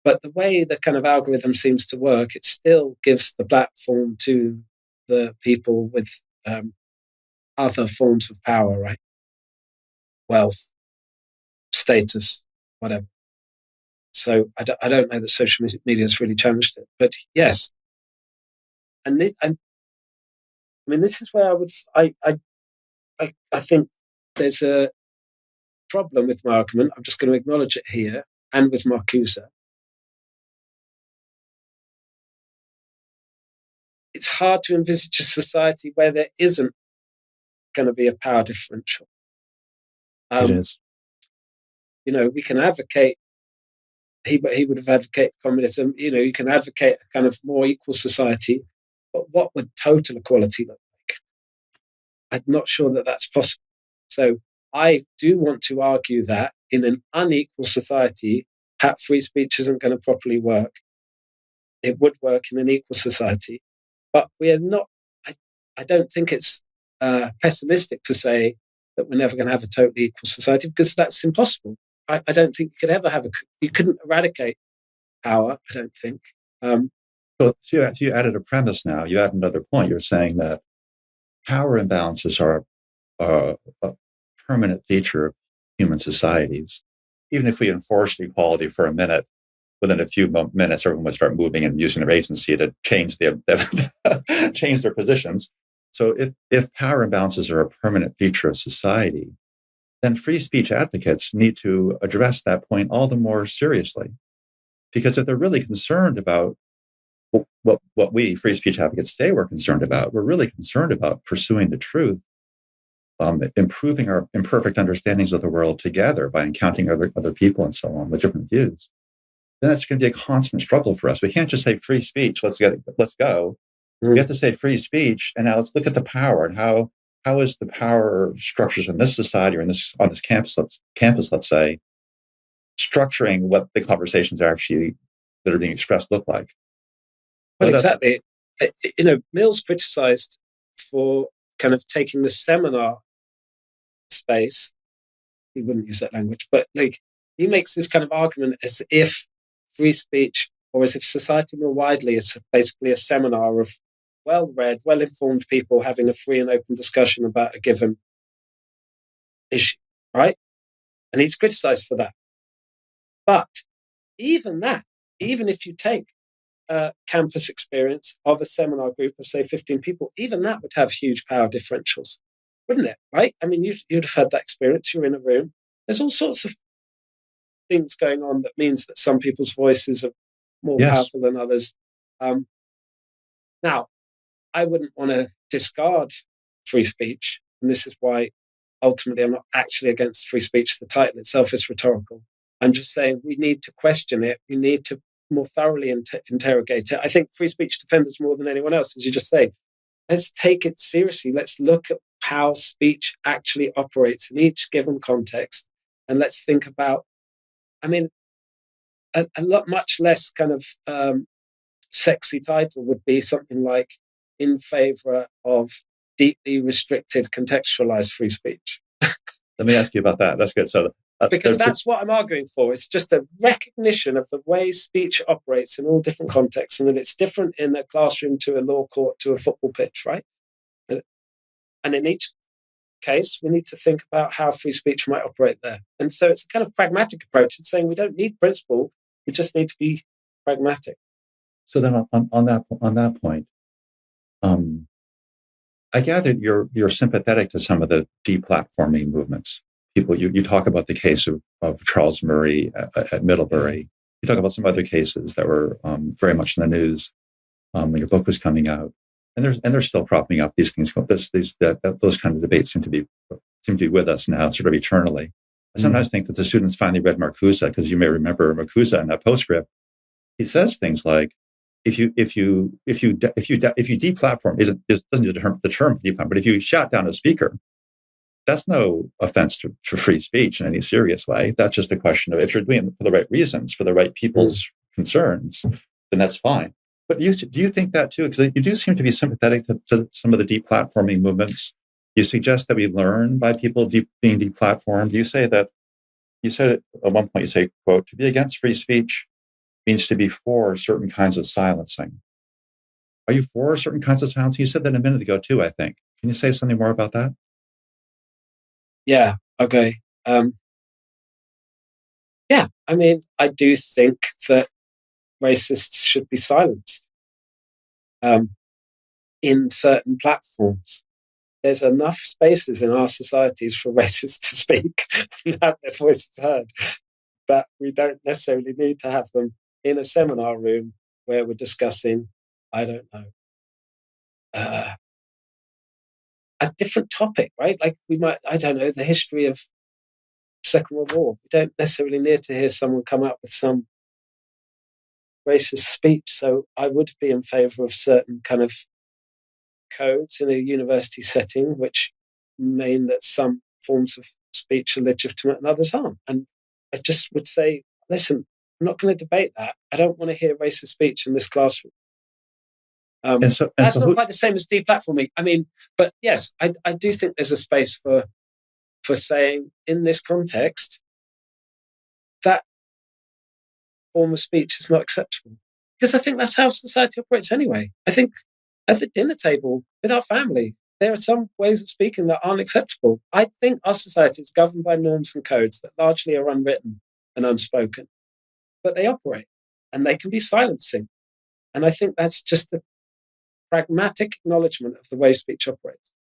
But the way the kind of algorithm seems to work, it still gives the platform to the people with other forms of power, right? Wealth, status, whatever. So I don't know that social media has really challenged it, but yes. And I mean, this is where I think there's a problem with my argument. I'm just going to acknowledge it here, and with Marcuse. It's hard to envisage a society where there isn't going to be a power differential. It is. We can advocate. He would have advocated communism. You can advocate a kind of more equal society, but what would total equality look like? I'm not sure that that's possible. So I do want to argue that in an unequal society, free speech isn't going to properly work. It would work in an equal society, but we are not. I don't think it's pessimistic to say that we're never going to have a totally equal society, because that's impossible. I don't think you could ever you couldn't eradicate power, I don't think. So you added a premise now. You add another point. You're saying that power imbalances are a permanent feature of human societies. Even if we enforced equality for a minute, within a few minutes, everyone would start moving and using their agency to change change their positions. So if power imbalances are a permanent feature of society, then free speech advocates need to address that point all the more seriously. Because if they're really concerned about what we free speech advocates say we're concerned about, we're really concerned about pursuing the truth, improving our imperfect understandings of the world together by encountering other people and so on with different views, then it's going to be a constant struggle for us. We can't just say free speech, let's go. We have to say free speech, and now let's look at the power and how is the power structures in this society or on this campus, let's say, structuring what the conversations are actually that are being expressed look like. Well, exactly. Mill's criticized for kind of taking the seminar space. He wouldn't use that language, but he makes this kind of argument as if free speech, or as if society more widely, is basically a seminar of well-read, well-informed people having a free and open discussion about a given issue, right? And he's criticized for that. But even if you take a campus experience of a seminar group of, say, 15 people, even that would have huge power differentials, wouldn't it? Right? I mean, you'd have had that experience. You're in a room. There's all sorts of things going on that means that some people's voices are more Yes. powerful than others. Now, I wouldn't want to discard free speech, and this is why ultimately I'm not actually against free speech. The title itself is rhetorical. I'm just saying we need to question it. We need to more thoroughly interrogate it. I think free speech defenders more than anyone else, as you just say, let's take it seriously. Let's look at how speech actually operates in each given context, and let's think about, I mean, a lot much less kind of sexy title would be something like in favor of deeply restricted contextualized free speech. Let me ask you about that. That's good. So, because that's what I'm arguing for. It's just a recognition of the way speech operates in all different contexts, and that it's different in a classroom to a law court to a football pitch, right? And in each case, we need to think about how free speech might operate there. And so it's a kind of pragmatic approach. It's saying we don't need principle, we just need to be pragmatic. So then on that point, I gather you're sympathetic to some of the deplatforming movements. People, you talk about the case of Charles Murray at Middlebury. You talk about some other cases that were very much in the news when your book was coming out, and they're still propping up these things. Those kind of debates seem to be with us now, sort of eternally. I sometimes think that the students finally read Marcuse, because you may remember Marcuse in that postscript. He says things like, if you deplatform, doesn't the term deplatform, but if you shut down a speaker, that's no offense to free speech in any serious way. That's just a question of, if you're doing it for the right reasons, for the right people's concerns, then that's fine. But do you think that too? Because you do seem to be sympathetic to some of the deplatforming movements. You suggest that we learn by people being deplatformed. You said it at one point, you say, quote, to be against free speech means to be for certain kinds of silencing. Are you for certain kinds of silencing? You said that a minute ago too, I think. Can you say something more about that? Yeah, okay. Yeah, I mean, I do think that racists should be silenced in certain platforms. There's enough spaces in our societies for racists to speak and have their voices heard, but we don't necessarily need to have them in a seminar room where we're discussing, I don't know, a different topic, right? Like we might, I don't know, the history of Second World War. We don't necessarily need to hear someone come up with some racist speech. So I would be in favor of certain kind of codes in a university setting, which mean that some forms of speech are legitimate and others aren't. And I just would say, listen, I'm not going to debate that. I don't want to hear racist speech in this classroom. That's not quite the same as deplatforming. I mean, but yes, I do think there's a space for saying in this context that form of speech is not acceptable. Because I think that's how society operates anyway. I think at the dinner table with our family, there are some ways of speaking that aren't acceptable. I think our society is governed by norms and codes that largely are unwritten and unspoken, but they operate and they can be silencing. And I think that's just a pragmatic acknowledgement of the way speech operates.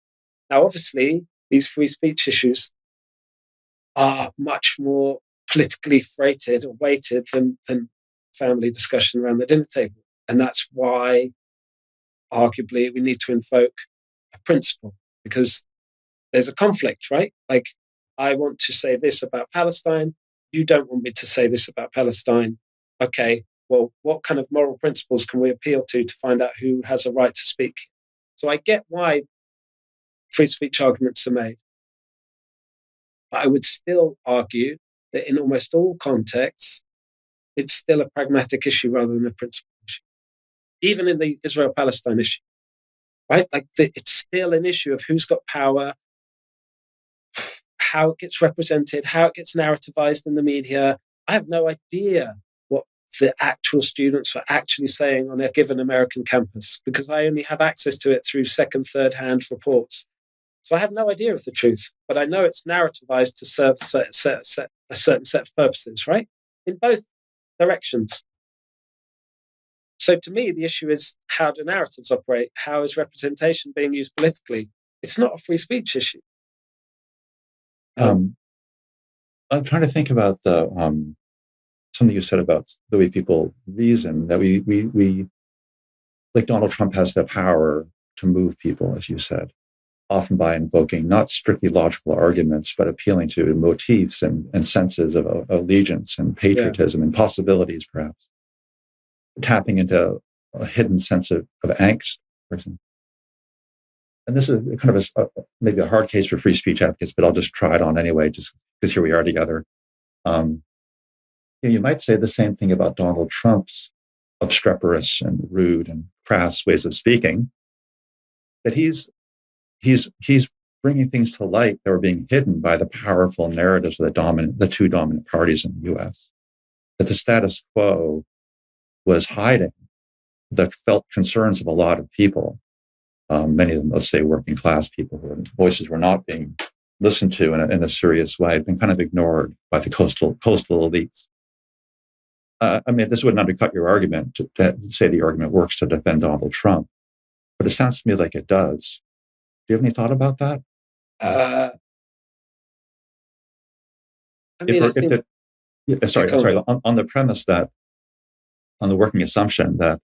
Now, obviously, these free speech issues are much more politically freighted or weighted than family discussion around the dinner table. And that's why, arguably, we need to invoke a principle, because there's a conflict, right? Like, I want to say this about Palestine. You don't want me to say this about Palestine. Okay, well, what kind of moral principles can we appeal to find out who has a right to speak? So I get why free speech arguments are made. But I would still argue that in almost all contexts, it's still a pragmatic issue rather than a principal issue. Even in the Israel-Palestine issue, right? Like it's still an issue of who's got power, how it gets represented, how it gets narrativized in the media. I have no idea what the actual students were actually saying on a given American campus, because I only have access to it through second, third-hand reports. So I have no idea of the truth, but I know it's narrativized to serve a certain set of purposes, right? In both directions. So to me, the issue is, how do narratives operate? How is representation being used politically? It's not a free speech issue. I'm trying to think about something you said about the way people reason, that we like Donald Trump has the power to move people, as you said, often by invoking not strictly logical arguments, but appealing to motifs and senses of allegiance and patriotism and possibilities, perhaps. Tapping into a hidden sense of angst, for example. And this is kind of maybe a hard case for free speech advocates, but I'll just try it on anyway, just because here we are together. You might say the same thing about Donald Trump's obstreperous and rude and crass ways of speaking, that he's bringing things to light that were being hidden by the powerful narratives of the two dominant parties in the U.S. That the status quo was hiding the felt concerns of a lot of people, many of them, let's say, working class people whose voices were not being listened to in a serious way, been kind of ignored by the coastal elites. This wouldn't undercut your argument to say the argument works to defend Donald Trump, but it sounds to me like it does. Do you have any thought about that? On the premise that, on the working assumption that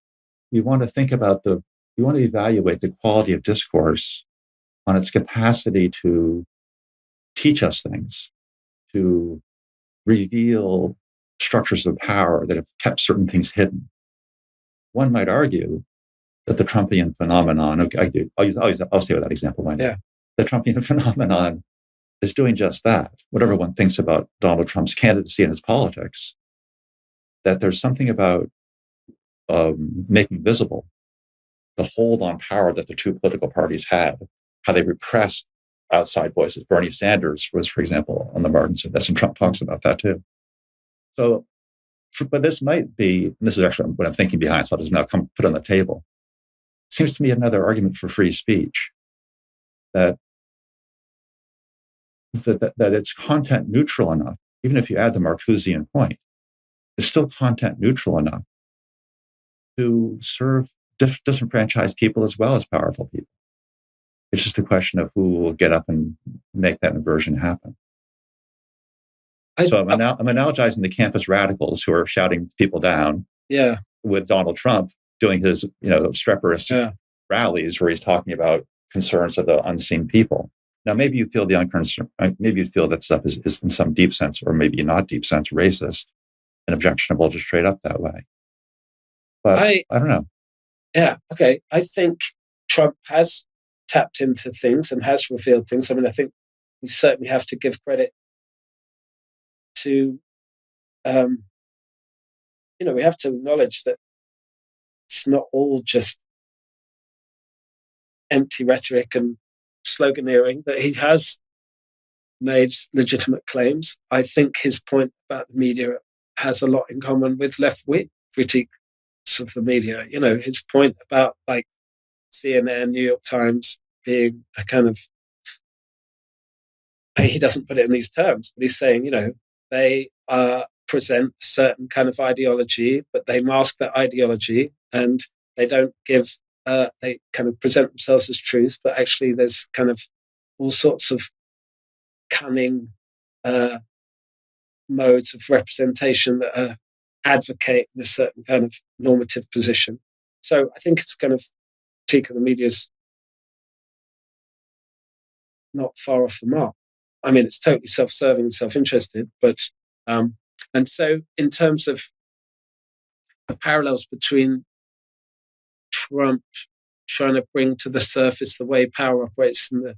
we want to think about we want to evaluate the quality of discourse on its capacity to teach us things, to reveal structures of power that have kept certain things hidden. One might argue that the Trumpian phenomenon, I'll stay with that example. Why not? Yeah. The Trumpian phenomenon is doing just that. Whatever one thinks about Donald Trump's candidacy and his politics, that there's something about making visible the hold on power that the two political parties had, how they repressed outside voices. Bernie Sanders was, for example, on the margins of this, and Trump talks about that too. So, but this might be, and this is actually what I'm thinking behind, so I'll just now put on the table. It seems to me another argument for free speech, that it's content neutral enough, even if you add the Marcusean point, it's still content neutral enough to serve disenfranchised people as well as powerful people. It's just a question of who will get up and make that inversion happen. I'm analogizing the campus radicals who are shouting people down, with Donald Trump doing his, obstreperous rallies where he's talking about concerns of the unseen people. Now, maybe you feel maybe you feel that stuff is in some deep sense, or maybe not deep sense, racist and objectionable just straight up that way. But I don't know. Yeah, okay. I think Trump has tapped into things and has revealed things. I think we certainly have to give credit to, we have to acknowledge that it's not all just empty rhetoric and sloganeering, that he has made legitimate claims. I think his point about the media has a lot in common with left-wing critiques of the media. His point about like CNN, New York Times being a kind of, he doesn't put it in these terms, but he's saying, they present a certain kind of ideology, but they mask that ideology and they don't give, they kind of present themselves as truth, but actually there's kind of all sorts of cunning modes of representation that advocate in a certain kind of normative position. So I think it's kind of critique of the media's not far off the mark. It's totally self-serving and self-interested, but and so in terms of the parallels between Trump trying to bring to the surface the way power operates in the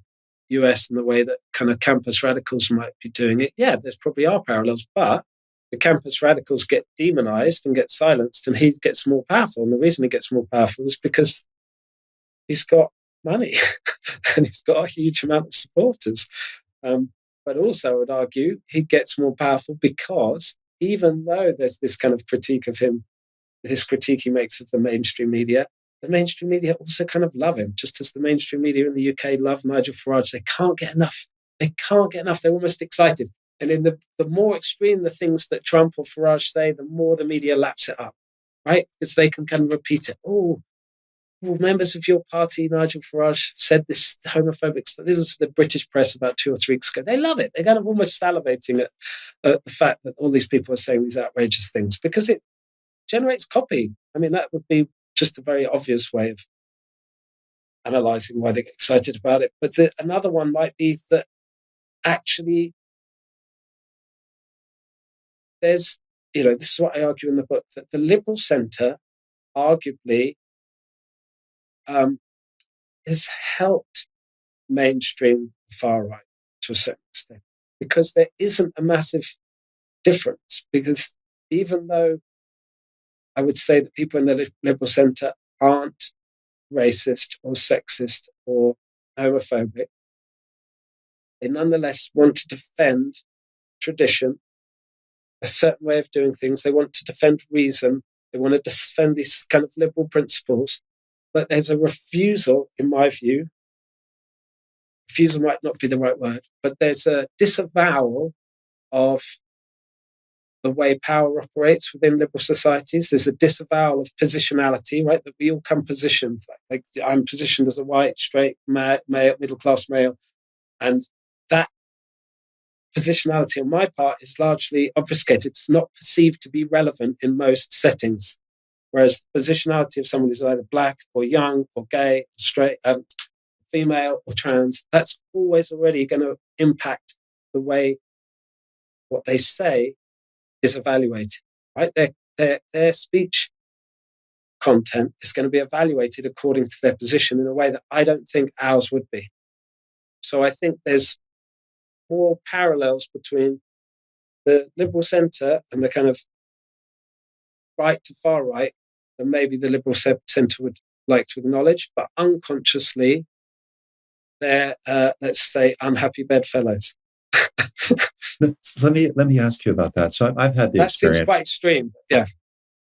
US and the way that kind of campus radicals might be doing it, there's probably are parallels, but the campus radicals get demonized and get silenced and he gets more powerful. And the reason he gets more powerful is because he's got money and he's got a huge amount of supporters. But also I would argue he gets more powerful because even though there's this kind of critique of him, this critique he makes of the mainstream media also kind of love him, just as the mainstream media in the UK love Nigel Farage. They can't get enough. They're almost excited. And in the more extreme the things that Trump or Farage say, the more the media laps it up, right? Because they can kind of repeat it. Oh, members of your party, Nigel Farage, said this homophobic stuff. This was the British press about 2 or 3 weeks ago. They love it. They're kind of almost salivating at the fact that all these people are saying these outrageous things because it generates copy. I mean, that would be just a very obvious way of analysing why they get excited about it. But another one might be that actually there's, this is what I argue in the book, that the liberal centre arguably has helped mainstream far right to a certain extent because there isn't a massive difference. Because even though I would say that people in the liberal centre aren't racist or sexist or homophobic, they nonetheless want to defend tradition, a certain way of doing things. They want to defend reason. They want to defend these kind of liberal principles. But there's a refusal, in my view, refusal might not be the right word, but there's a disavowal of the way power operates within liberal societies. There's a disavowal of positionality, right? That we all come positioned. Like I'm positioned as a white, straight, male, middle-class male. And that positionality on my part is largely obfuscated. It's not perceived to be relevant in most settings. Whereas the positionality of someone who's either black or young or gay, or straight, female or trans, that's always already going to impact the way what they say is evaluated, right? Their speech content is going to be evaluated according to their position in a way that I don't think ours would be. So I think there's more parallels between the liberal centre and the kind of right to far right than maybe the liberal centre would like to acknowledge, but unconsciously they're, let's say, unhappy bedfellows. Let me ask you about that. So I've had the experience. That seems quite extreme. Yeah.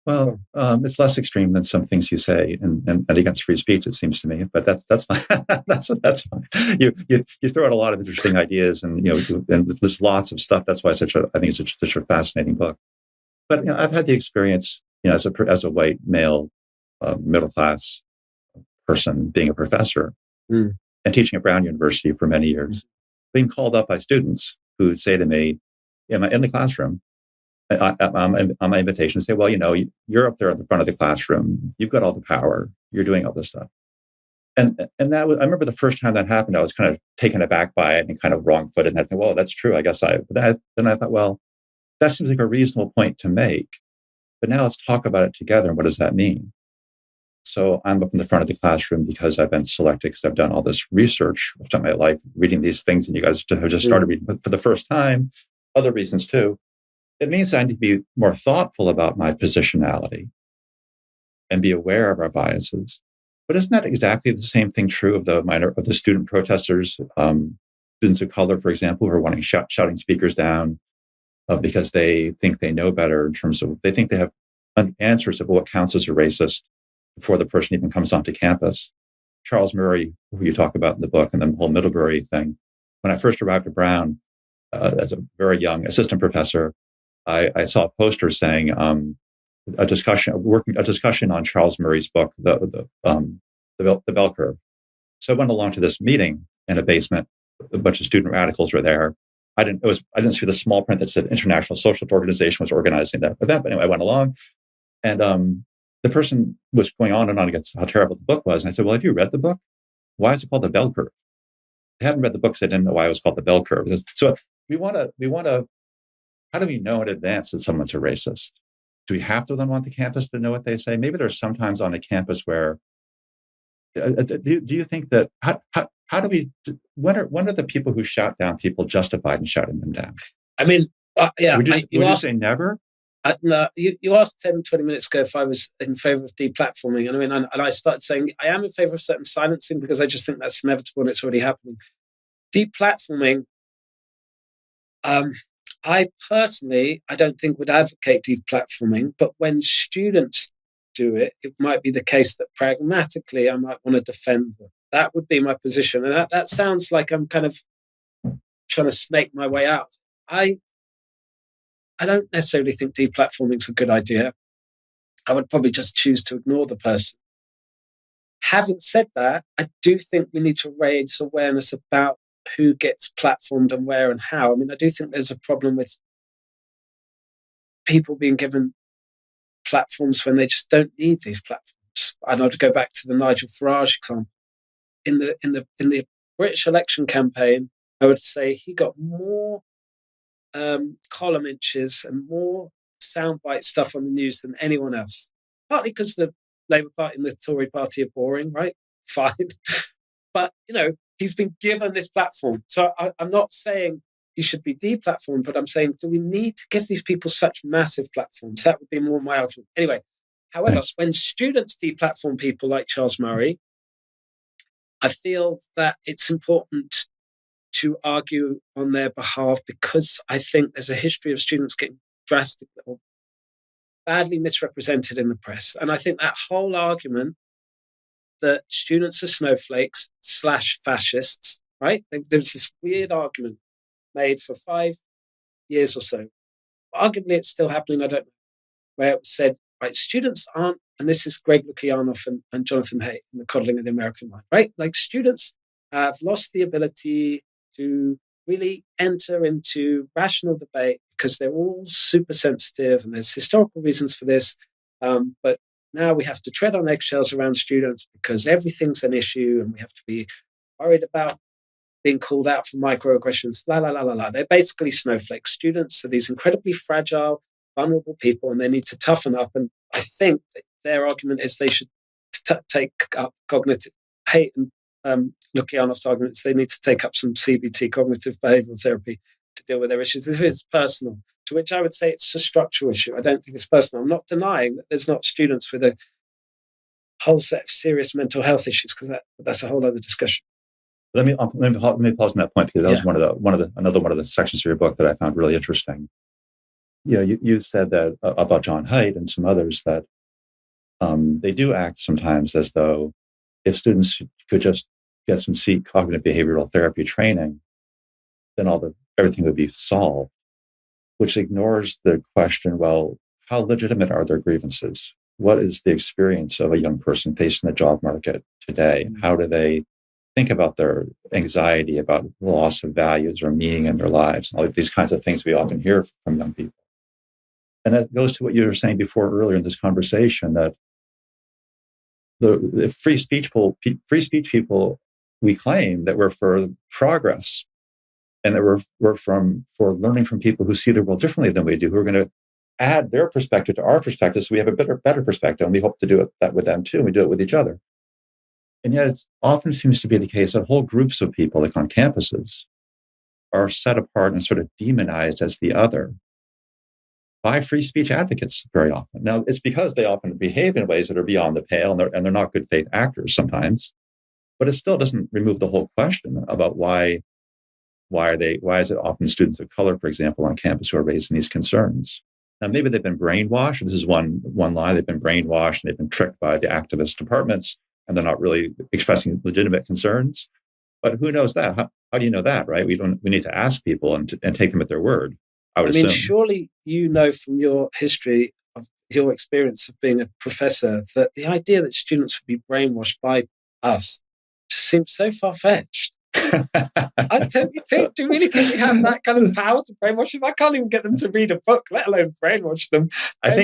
Well, it's less extreme than some things you say, and against free speech, it seems to me. But that's fine. that's fine. You throw out a lot of interesting ideas, and there's lots of stuff. That's why I think it's such a fascinating book. But I've had the experience, as a white male, middle class person, being a professor and teaching at Brown University for many years, being called up by students who say to me, in the classroom, on my invitation, say, well, you're up there at the front of the classroom. You've got all the power. You're doing all this stuff. And that was, I remember the first time that happened, I was kind of taken aback by it and kind of wrong-footed. And I thought, well, that's true. I guess then I thought, well, that seems like a reasonable point to make. But now let's talk about it together. And what does that mean? So I'm up in the front of the classroom because I've been selected, because I've done all this research. I've spent my life reading these things, and you guys have just started reading for the first time. Other reasons too. It means I need to be more thoughtful about my positionality and be aware of our biases. But isn't that exactly the same thing true of the student protesters, students of color, for example, who are wanting shouting speakers down because they think they know better in terms of, they think they have answers about what counts as a racist before the person even comes onto campus. Charles Murray, who you talk about in the book, and the whole Middlebury thing. When I first arrived at Brown as a very young assistant professor, I saw a poster saying a discussion on Charles Murray's book, the Bell Curve. So I went along to this meeting in a basement. A bunch of student radicals were there. I didn't see the small print that said International Socialist Organization was organizing that event. But anyway, I went along, and the person was going on and on against how terrible the book was. And I said, well, have you read the book? Why is it called the Bell Curve? They hadn't read the book, so they didn't know why it was called the Bell Curve. So we want to. How do we know in advance that someone's a racist? Do we have to let them on the campus to know what they say? Maybe there's sometimes on a campus where. Do you think that how do we? When are the people who shout down people justified in shouting them down? I mean, yeah. Would you say never? No, you asked 10, 20 minutes ago if I was in favor of deplatforming. And I started saying I am in favor of certain silencing because I just think that's inevitable and it's already happening. Deplatforming, I personally, I don't think would advocate deplatforming, but when students do it, it might be the case that pragmatically I might want to defend them. That would be my position. And that sounds like I'm kind of trying to snake my way out. I don't necessarily think deplatforming is a good idea. I would probably just choose to ignore the person. Having said that, I do think we need to raise awareness about who gets platformed and where and how. I mean, I do think there's a problem with people being given platforms when they just don't need these platforms. And I'd go back to the Nigel Farage example. In the British election campaign, I would say he got more column inches and more soundbite stuff on the news than anyone else. Partly because the Labour Party and the Tory Party are boring, right? Fine. But, he's been given this platform. So I'm not saying he should be deplatformed, but I'm saying, do we need to give these people such massive platforms? That would be more my argument. Anyway, however, when students deplatform people like Charles Murray, I feel that it's important to argue on their behalf, because I think there's a history of students getting drastically or badly misrepresented in the press. And I think that whole argument that students are snowflakes / fascists, right? There's this weird argument made for 5 years or so. Arguably, it's still happening, I don't know, where it was said, right, students aren't, and this is Greg Lukianoff and Jonathan Haidt in The Coddling of the American Mind, right? Like, students have lost the ability to really enter into rational debate because they're all super sensitive, and there's historical reasons for this. But now we have to tread on eggshells around students because everything's an issue, and we have to be worried about being called out for microaggressions. La la la la la. They're basically snowflakes. Students are these incredibly fragile, vulnerable people, and they need to toughen up. And I think that their argument is they should take up cognitive hate, and Lukianoff's arguments, they need to take up some CBT, cognitive behavioral therapy, to deal with their issues if it's personal, to which I would say it's a structural issue. I don't think it's personal. I'm not denying that there's not students with a whole set of serious mental health issues, because that's a whole other discussion. Let me pause on that point, because that was another one of the sections of your book that I found really interesting. You said that about John Haidt and some others, that they do act sometimes as though if students could just get some cognitive behavioral therapy training, then everything would be solved, which ignores the question, well, how legitimate are their grievances? What is the experience of a young person facing the job market today? And how do they think about their anxiety about loss of values or meaning in their lives? And all these kinds of things we often hear from young people. And that goes to what you were saying before earlier in this conversation, that the free speech people, we claim that we're for progress, and that we're for learning from people who see the world differently than we do, who are going to add their perspective to our perspective, so we have a better perspective, and we hope to do that with them too, and we do it with each other. And yet it often seems to be the case that whole groups of people, like on campuses, are set apart and sort of demonized as the other by free speech advocates very often. Now, it's because they often behave in ways that are beyond the pale, and they're not good faith actors sometimes. But it still doesn't remove the whole question about why is it often students of color, for example, on campus who are raising these concerns. Now, maybe they've been brainwashed. This is one line. They've been brainwashed, and they've been tricked by the activist departments, and they're not really expressing legitimate concerns. But who knows that? How do you know that, right? We need to ask people and take them at their word. I mean, assume. Surely you know from your history of your experience of being a professor that the idea that students would be brainwashed by us just seems so far-fetched. Do you really think we have that kind of power to brainwash them? I can't even get them to read a book, let alone brainwash them. I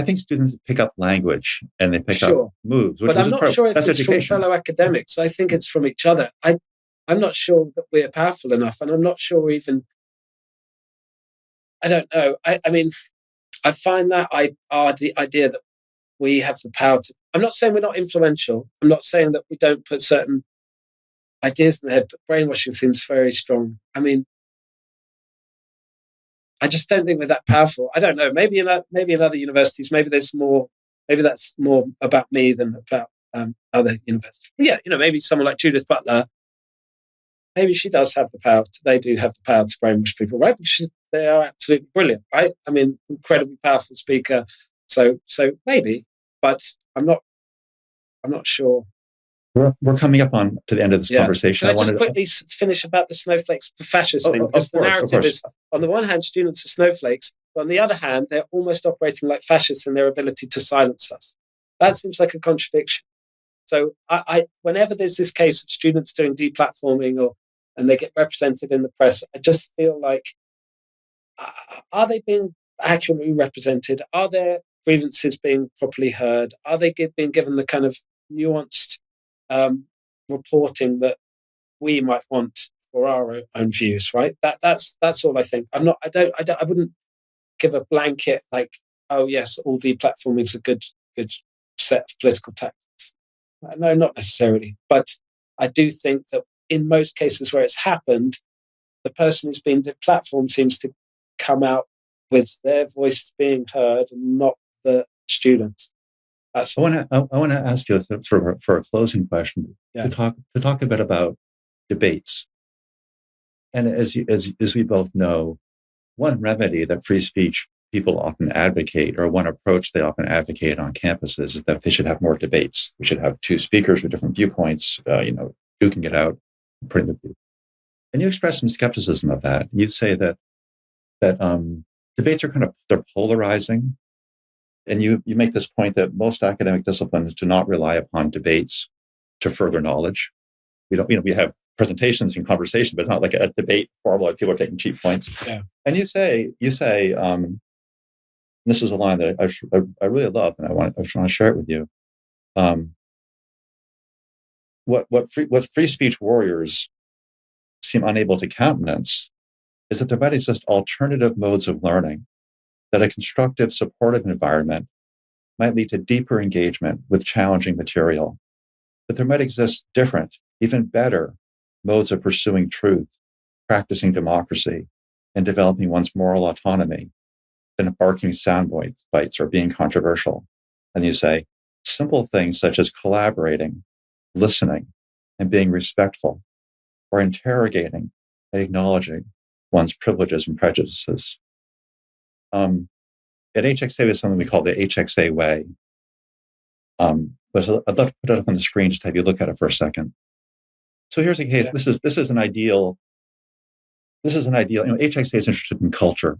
think students pick up language and they pick up moves. But I'm not sure if it's education. From fellow academics. I think it's from each other. I'm not sure that we're powerful enough, and I'm not sure even. I don't know. I mean, I find that the idea that we have the power to. I'm not saying we're not influential. I'm not saying that we don't put certain ideas in the head, but brainwashing seems very strong. I mean, I just don't think we're that powerful. I don't know. Maybe in other universities, maybe there's more. Maybe that's more about me than about other universities. Yeah, maybe someone like Judith Butler. Maybe she does have the power. They do have the power to brainwash people, right? Because they are absolutely brilliant, right? I mean, incredibly powerful speaker. So maybe, but I'm not sure. We're coming up to the end of this conversation. Can I just quickly finish about the snowflakes, the fascist thing? Because the narrative is, on the one hand, students are snowflakes, but on the other hand, they're almost operating like fascists in their ability to silence us. That seems like a contradiction. So whenever there's this case of students doing deplatforming and they get represented in the press, I just feel like, are they being accurately represented? Are their grievances being properly heard? Are they being given the kind of nuanced reporting that we might want for our own views? Right. That's all I think. I wouldn't give a blanket like, oh yes, all deplatforming is a good set of political tactics. No, not necessarily. But I do think that in most cases where it's happened, the person who's been deplatformed seems to come out with their voice being heard and not the students. I want to ask you for a closing question to talk a bit about debates. And as we both know, one remedy that free speech people often advocate, or one approach they often advocate on campuses, is that they should have more debates. We should have two speakers with different viewpoints, duking it out, putting the view. And you express some skepticism of that. You say that debates are they're polarizing. And you make this point that most academic disciplines do not rely upon debates to further knowledge. We have presentations and conversation, but it's not like a debate formal where people are taking cheap points. Yeah. And you say, and this is a line that I really love, and I want to share it with you. What free speech warriors seem unable to countenance is that there might exist alternative modes of learning, that a constructive, supportive environment might lead to deeper engagement with challenging material, that there might exist different, even better modes of pursuing truth, practicing democracy, and developing one's moral autonomy than barking sound bites or being controversial. And you say, simple things such as collaborating, listening, and being respectful, or interrogating and acknowledging one's privileges and prejudices. At HXA, there's something we call the HXA way. But I'd love to put it up on the screen just to have you look at it for a second. So here's a case. Yeah. This is an ideal. HXA is interested in culture.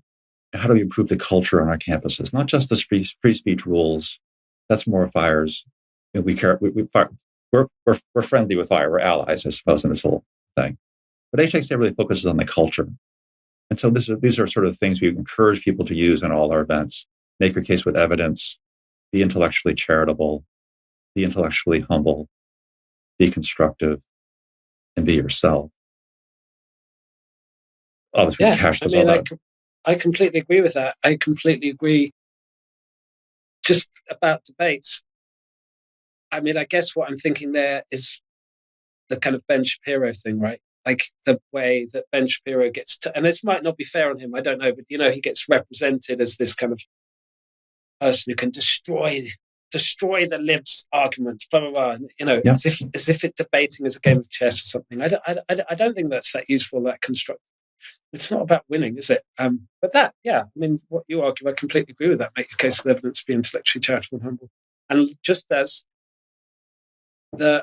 How do we improve the culture on our campuses? Not just the free speech rules. That's more fires. We care. We're friendly with fire. We're allies, I suppose, in this whole thing. But HXA really focuses on the culture. And so these are sort of things we encourage people to use in all our events. Make your case with evidence. Be intellectually charitable. Be intellectually humble. Be constructive. And be yourself. Obviously, I completely agree with that. I completely agree. Just about debates. I guess what I'm thinking there is the kind of Ben Shapiro thing, right? Like the way that Ben Shapiro gets and this might not be fair on him, I don't know, but he gets represented as this kind of person who can destroy the libs' arguments, blah blah blah. And, as if debating is a game of chess or something. I don't think that's that useful, that constructive. It's not about winning, is it? But that, what you argue, I completely agree with that. Make your case with evidence, be intellectually charitable and humble. And just as I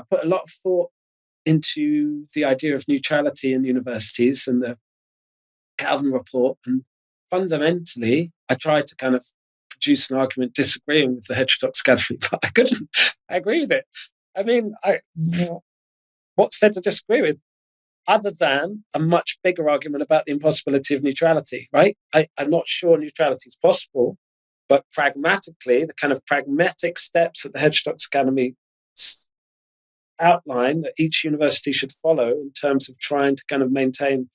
put a lot of thought into the idea of neutrality in universities and the Calvin report, and fundamentally, I tried to kind of produce an argument disagreeing with the Heterodox Academy, but I couldn't. I agree with it. What's there to disagree with, other than a much bigger argument about the impossibility of neutrality, right? I'm not sure neutrality is possible, but pragmatically, the kind of pragmatic steps that the Heterodox Academy outline that each university should follow in terms of trying to kind of maintain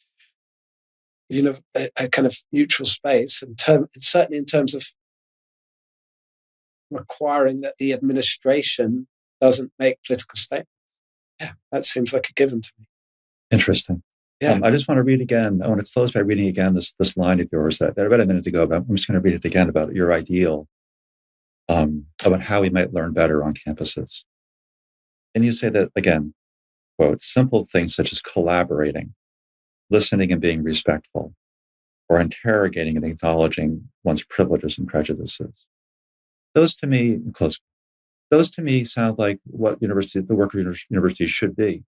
a kind of neutral space, and certainly in terms of requiring that the administration doesn't make political statements. Yeah, that seems like a given to me. Interesting. Yeah. I just want to read again. I want to close by reading again this line of yours that I read a minute ago, but I'm just going to read it again about your ideal, about how we might learn better on campuses. And you say that, again, quote, simple things such as collaborating, listening and being respectful, or interrogating and acknowledging one's privileges and prejudices. Those to me sound like what the work of universities should be.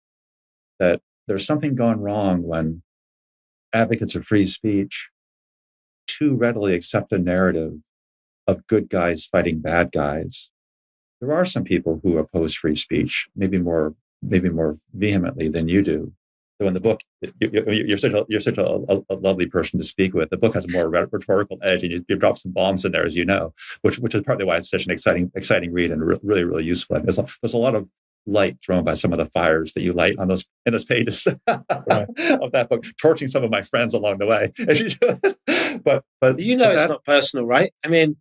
That there's something gone wrong when advocates of free speech too readily accept a narrative of good guys fighting bad guys, there are some people who oppose free speech, maybe more vehemently than you do. So in the book, you're such a lovely person to speak with. The book has a more rhetorical edge, and you drop some bombs in there, as you know, which is partly why it's such an exciting read and really, really useful. I mean, there's a lot of light thrown by some of the fires that you light on in those pages right. of that book, torching some of my friends along the way. but it's not personal, right? I mean,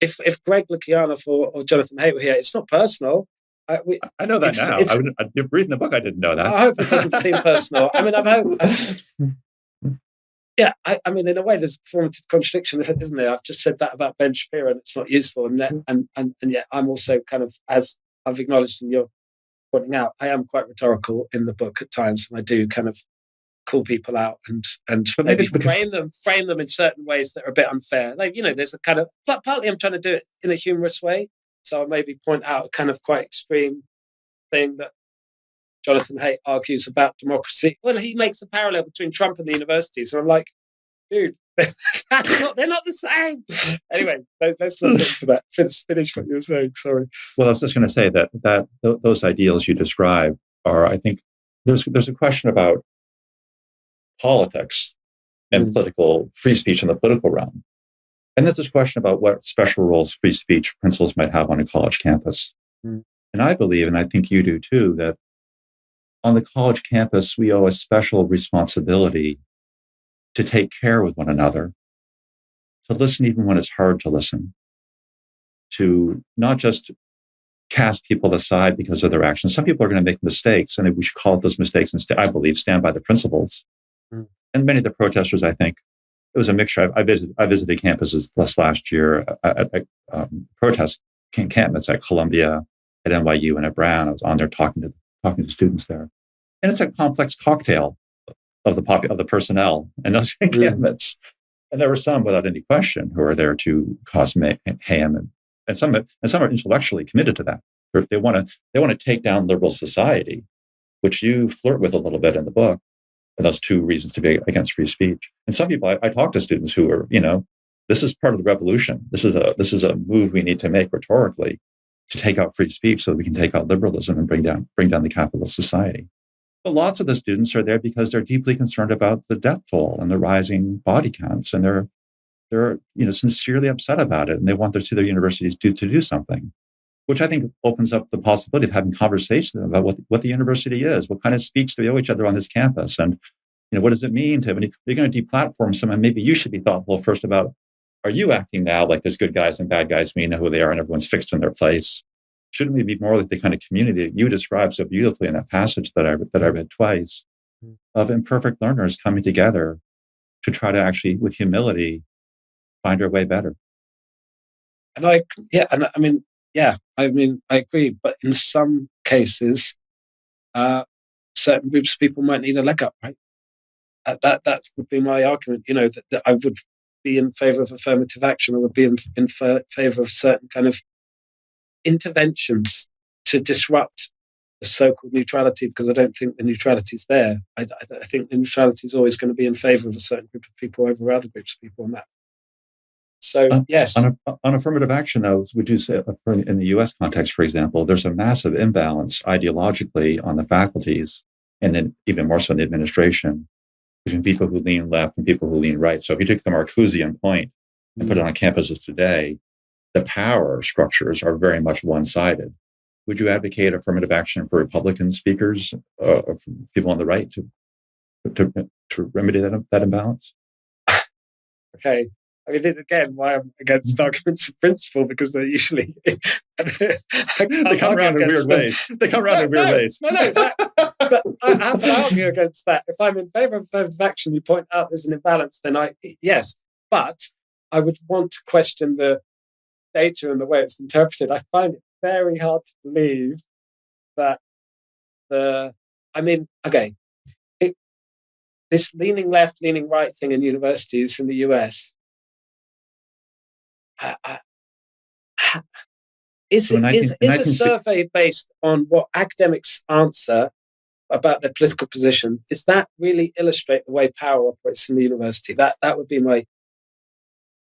if Greg Lukianoff or Jonathan Haidt were here, it's not personal. I know that now. Reading the book, I didn't know that. I hope it doesn't seem personal. I mean, I mean, in a way, there's a formative contradiction, isn't there? I've just said that about Ben Shapiro, and it's not useful. And yet, I'm also kind of, as I've acknowledged in your pointing out, I am quite rhetorical in the book at times, and I do kind of call people out and maybe frame them in certain ways that are a bit unfair. Like, there's a kind of, partly I'm trying to do it in a humorous way. So I maybe point out a kind of quite extreme thing that Jonathan Haidt argues about democracy. Well, he makes a parallel between Trump and the universities. And I'm like, dude, they're not the same. Anyway, let's not get into that. Finish what you were saying. Sorry. Well, I was just going to say that those ideals you describe are, I think, there's a question about politics and political free speech in the political realm. And there's this question about what special roles free speech principles might have on a college campus. And I believe, and I think you do too, that on the college campus, we owe a special responsibility to take care with one another, to listen even when it's hard to listen, to not just cast people aside because of their actions. Some people are going to make mistakes, and we should call it those mistakes and I believe stand by the principles. And many of the protesters, I think, it was a mixture. I visited campuses last year at protest encampments at Columbia, at NYU, and at Brown. I was on there talking to students there, and it's a complex cocktail of the personnel in those encampments. And there were some, without any question, who are there to cause mayhem, and some are intellectually committed to that. They want to take down liberal society, which you flirt with a little bit in the book. And those two reasons to be against free speech. And some people, I talk to students who are, this is part of the revolution. This is a move we need to make rhetorically to take out free speech so that we can take out liberalism and bring down the capitalist society. But lots of the students are there because they're deeply concerned about the death toll and the rising body counts, and they're sincerely upset about it, and they want to see their universities to do something, which I think opens up the possibility of having conversations about what the university is, what kind of speech do we owe each other on this campus, and what does it mean to, when you're going to deplatform someone, maybe you should be thoughtful first about, are you acting now like there's good guys and bad guys, we know who they are and everyone's fixed in their place? Shouldn't we be more like the kind of community that you described so beautifully in that passage that I read twice, of imperfect learners coming together to try to actually, with humility, find our way better? And I agree. But in some cases, certain groups of people might need a leg up, right? That would be my argument. That I would be in favor of affirmative action. I would be in favor of certain kind of interventions to disrupt the so-called neutrality, because I don't think the neutrality is there. I think the neutrality is always going to be in favor of a certain group of people over other groups of people on that. So, yes. On affirmative action, though, would you say, in the U.S. context, for example, there's a massive imbalance ideologically on the faculties, and then even more so in the administration, between people who lean left and people who lean right. So if you take the Marcusean point and put it on campuses today, the power structures are very much one-sided. Would you advocate affirmative action for Republican speakers, for people on the right, to remedy that imbalance? Okay. I mean, again, why I'm against arguments of principle, because they're usually they come around in weird ways. They come around in weird ways. But I have to argue against that. If I'm in favor of affirmative action, you point out there's an imbalance, then yes. But I would want to question the data and the way it's interpreted. I find it very hard to believe that this leaning left, leaning right thing in universities in the US. Is a survey based on what academics answer about their political position? Is that really illustrate the way power operates in the university? That would be my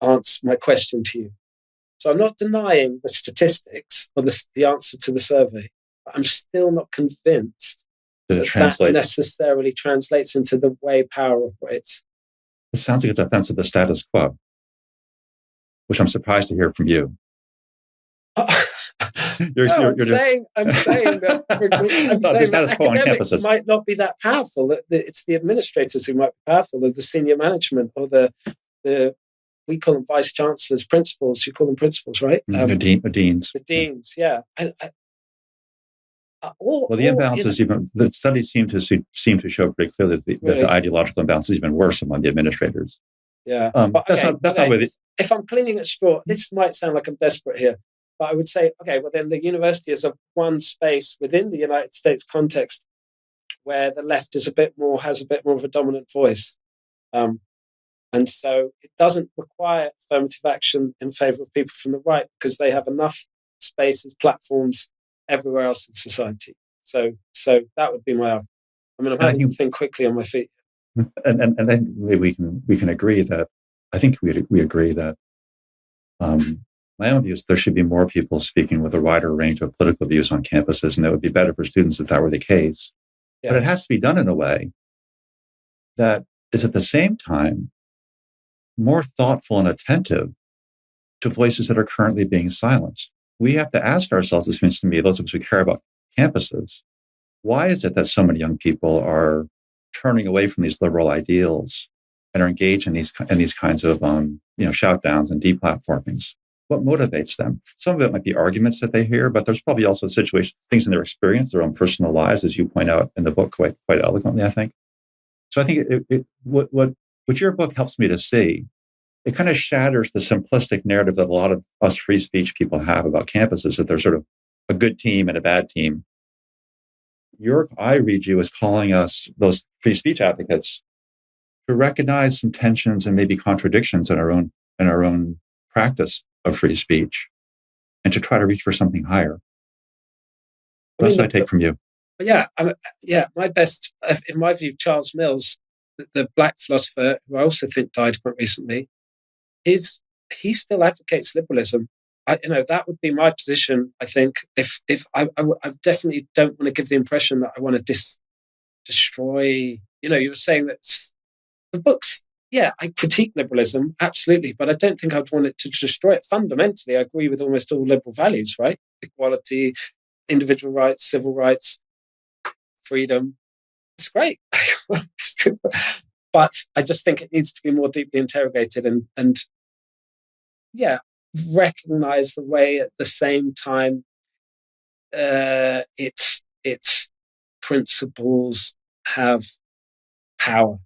answer, my question to you. So I'm not denying the statistics or the answer to the survey, but I'm still not convinced that necessarily translates into the way power operates. It sounds like a defense of the status quo, which I'm surprised to hear from you. I'm saying that academics might not be that powerful. It's the administrators who might be powerful, or the senior management, or the we call them vice chancellors, principals. You call them principals, right? The deans. The deans, yeah. The imbalances, even the studies seem to show pretty clearly that the ideological imbalance is even worse among the administrators. Yeah, that's not where if I'm clinging at straw, this might sound like I'm desperate here, but I would say, okay, well then the university is one space within the United States context where the left has a bit more of a dominant voice, and so it doesn't require affirmative action in favour of people from the right because they have enough spaces, platforms everywhere else in society. So that would be my argument. I mean, I'm having to think quickly on my feet. And then maybe we can agree that I think we agree that my own view is there should be more people speaking with a wider range of political views on campuses, and it would be better for students if that were the case. Yeah. But it has to be done in a way that is at the same time more thoughtful and attentive to voices that are currently being silenced. We have to ask ourselves, it seems to me, those of us who care about campuses, why is it that so many young people are turning away from these liberal ideals and are engaged in these kinds of shout downs and deplatformings? What motivates them? Some of it might be arguments that they hear, but there's probably also things in their experience, their own personal lives, as you point out in the book quite eloquently, I think. So I think what your book helps me to see, it kind of shatters the simplistic narrative that a lot of us free speech people have about campuses, that there's sort of a good team and a bad team. I read you as calling us, those free speech advocates, to recognize some tensions and maybe contradictions in our own practice of free speech, and to try to reach for something higher. That's what I take from you. Yeah, my best, in my view, Charles Mills, the black philosopher, who I also think died quite recently, he still advocates liberalism. That would be my position. I think if I definitely don't want to give the impression that I want to destroy. You were saying that the books. Yeah, I critique liberalism absolutely, but I don't think I'd want it to destroy it. Fundamentally, I agree with almost all liberal values, right? Equality, individual rights, civil rights, freedom. It's great. But I just think it needs to be more deeply interrogated and recognize the way at the same time its principles have power,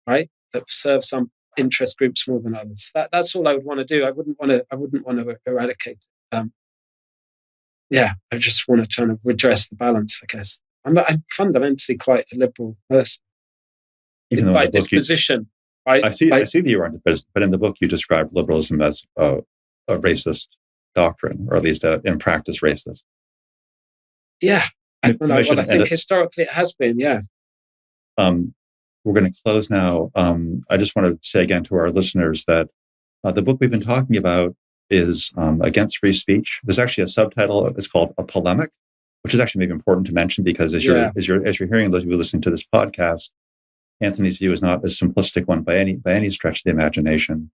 right? That serve some interest groups more than others. That's all I would want to do. I wouldn't want to eradicate it. I just want to try to redress the balance, I guess. I'm fundamentally quite a liberal person. Even by disposition, right? I see that you aren't, but in the book you described liberalism as a racist doctrine, or at least in practice racist. Yeah. I think historically it has been, yeah. We're going to close now. I just want to say again to our listeners that the book we've been talking about is Against Free Speech. There's actually a subtitle. It's called A Polemic, which is actually maybe important to mention because as you're hearing those of you listening to this podcast, Anthony's view is not a simplistic one by any stretch of the imagination.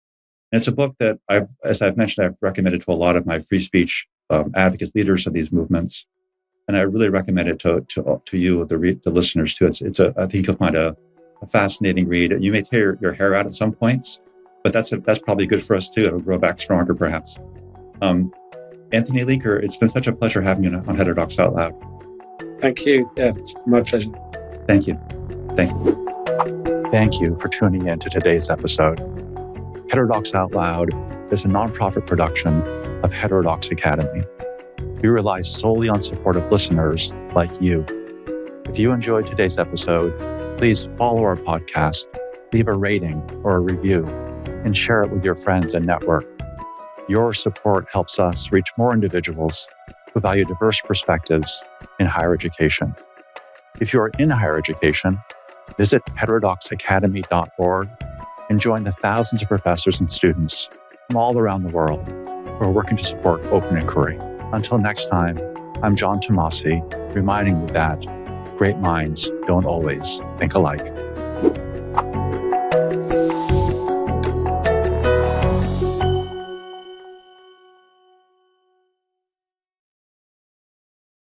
And it's a book that as I've mentioned, I've recommended to a lot of my free speech advocates, leaders of these movements, and I really recommend it to you, the listeners too. I think you'll find a fascinating read. You may tear your hair out at some points, but that's probably good for us too. It'll grow back stronger, perhaps. Anthony Leaker, it's been such a pleasure having you on Heterodox Out Loud. Thank you. Yeah, it's my pleasure. Thank you. Thank you for tuning in to today's episode. Heterodox Out Loud is a nonprofit production of Heterodox Academy. We rely solely on support of listeners like you. If you enjoyed today's episode, please follow our podcast, leave a rating or a review, and share it with your friends and network. Your support helps us reach more individuals who value diverse perspectives in higher education. If you are in higher education, visit heterodoxacademy.org and join the thousands of professors and students from all around the world who are working to support open inquiry. Until next time, I'm John Tomasi, reminding you that great minds don't always think alike.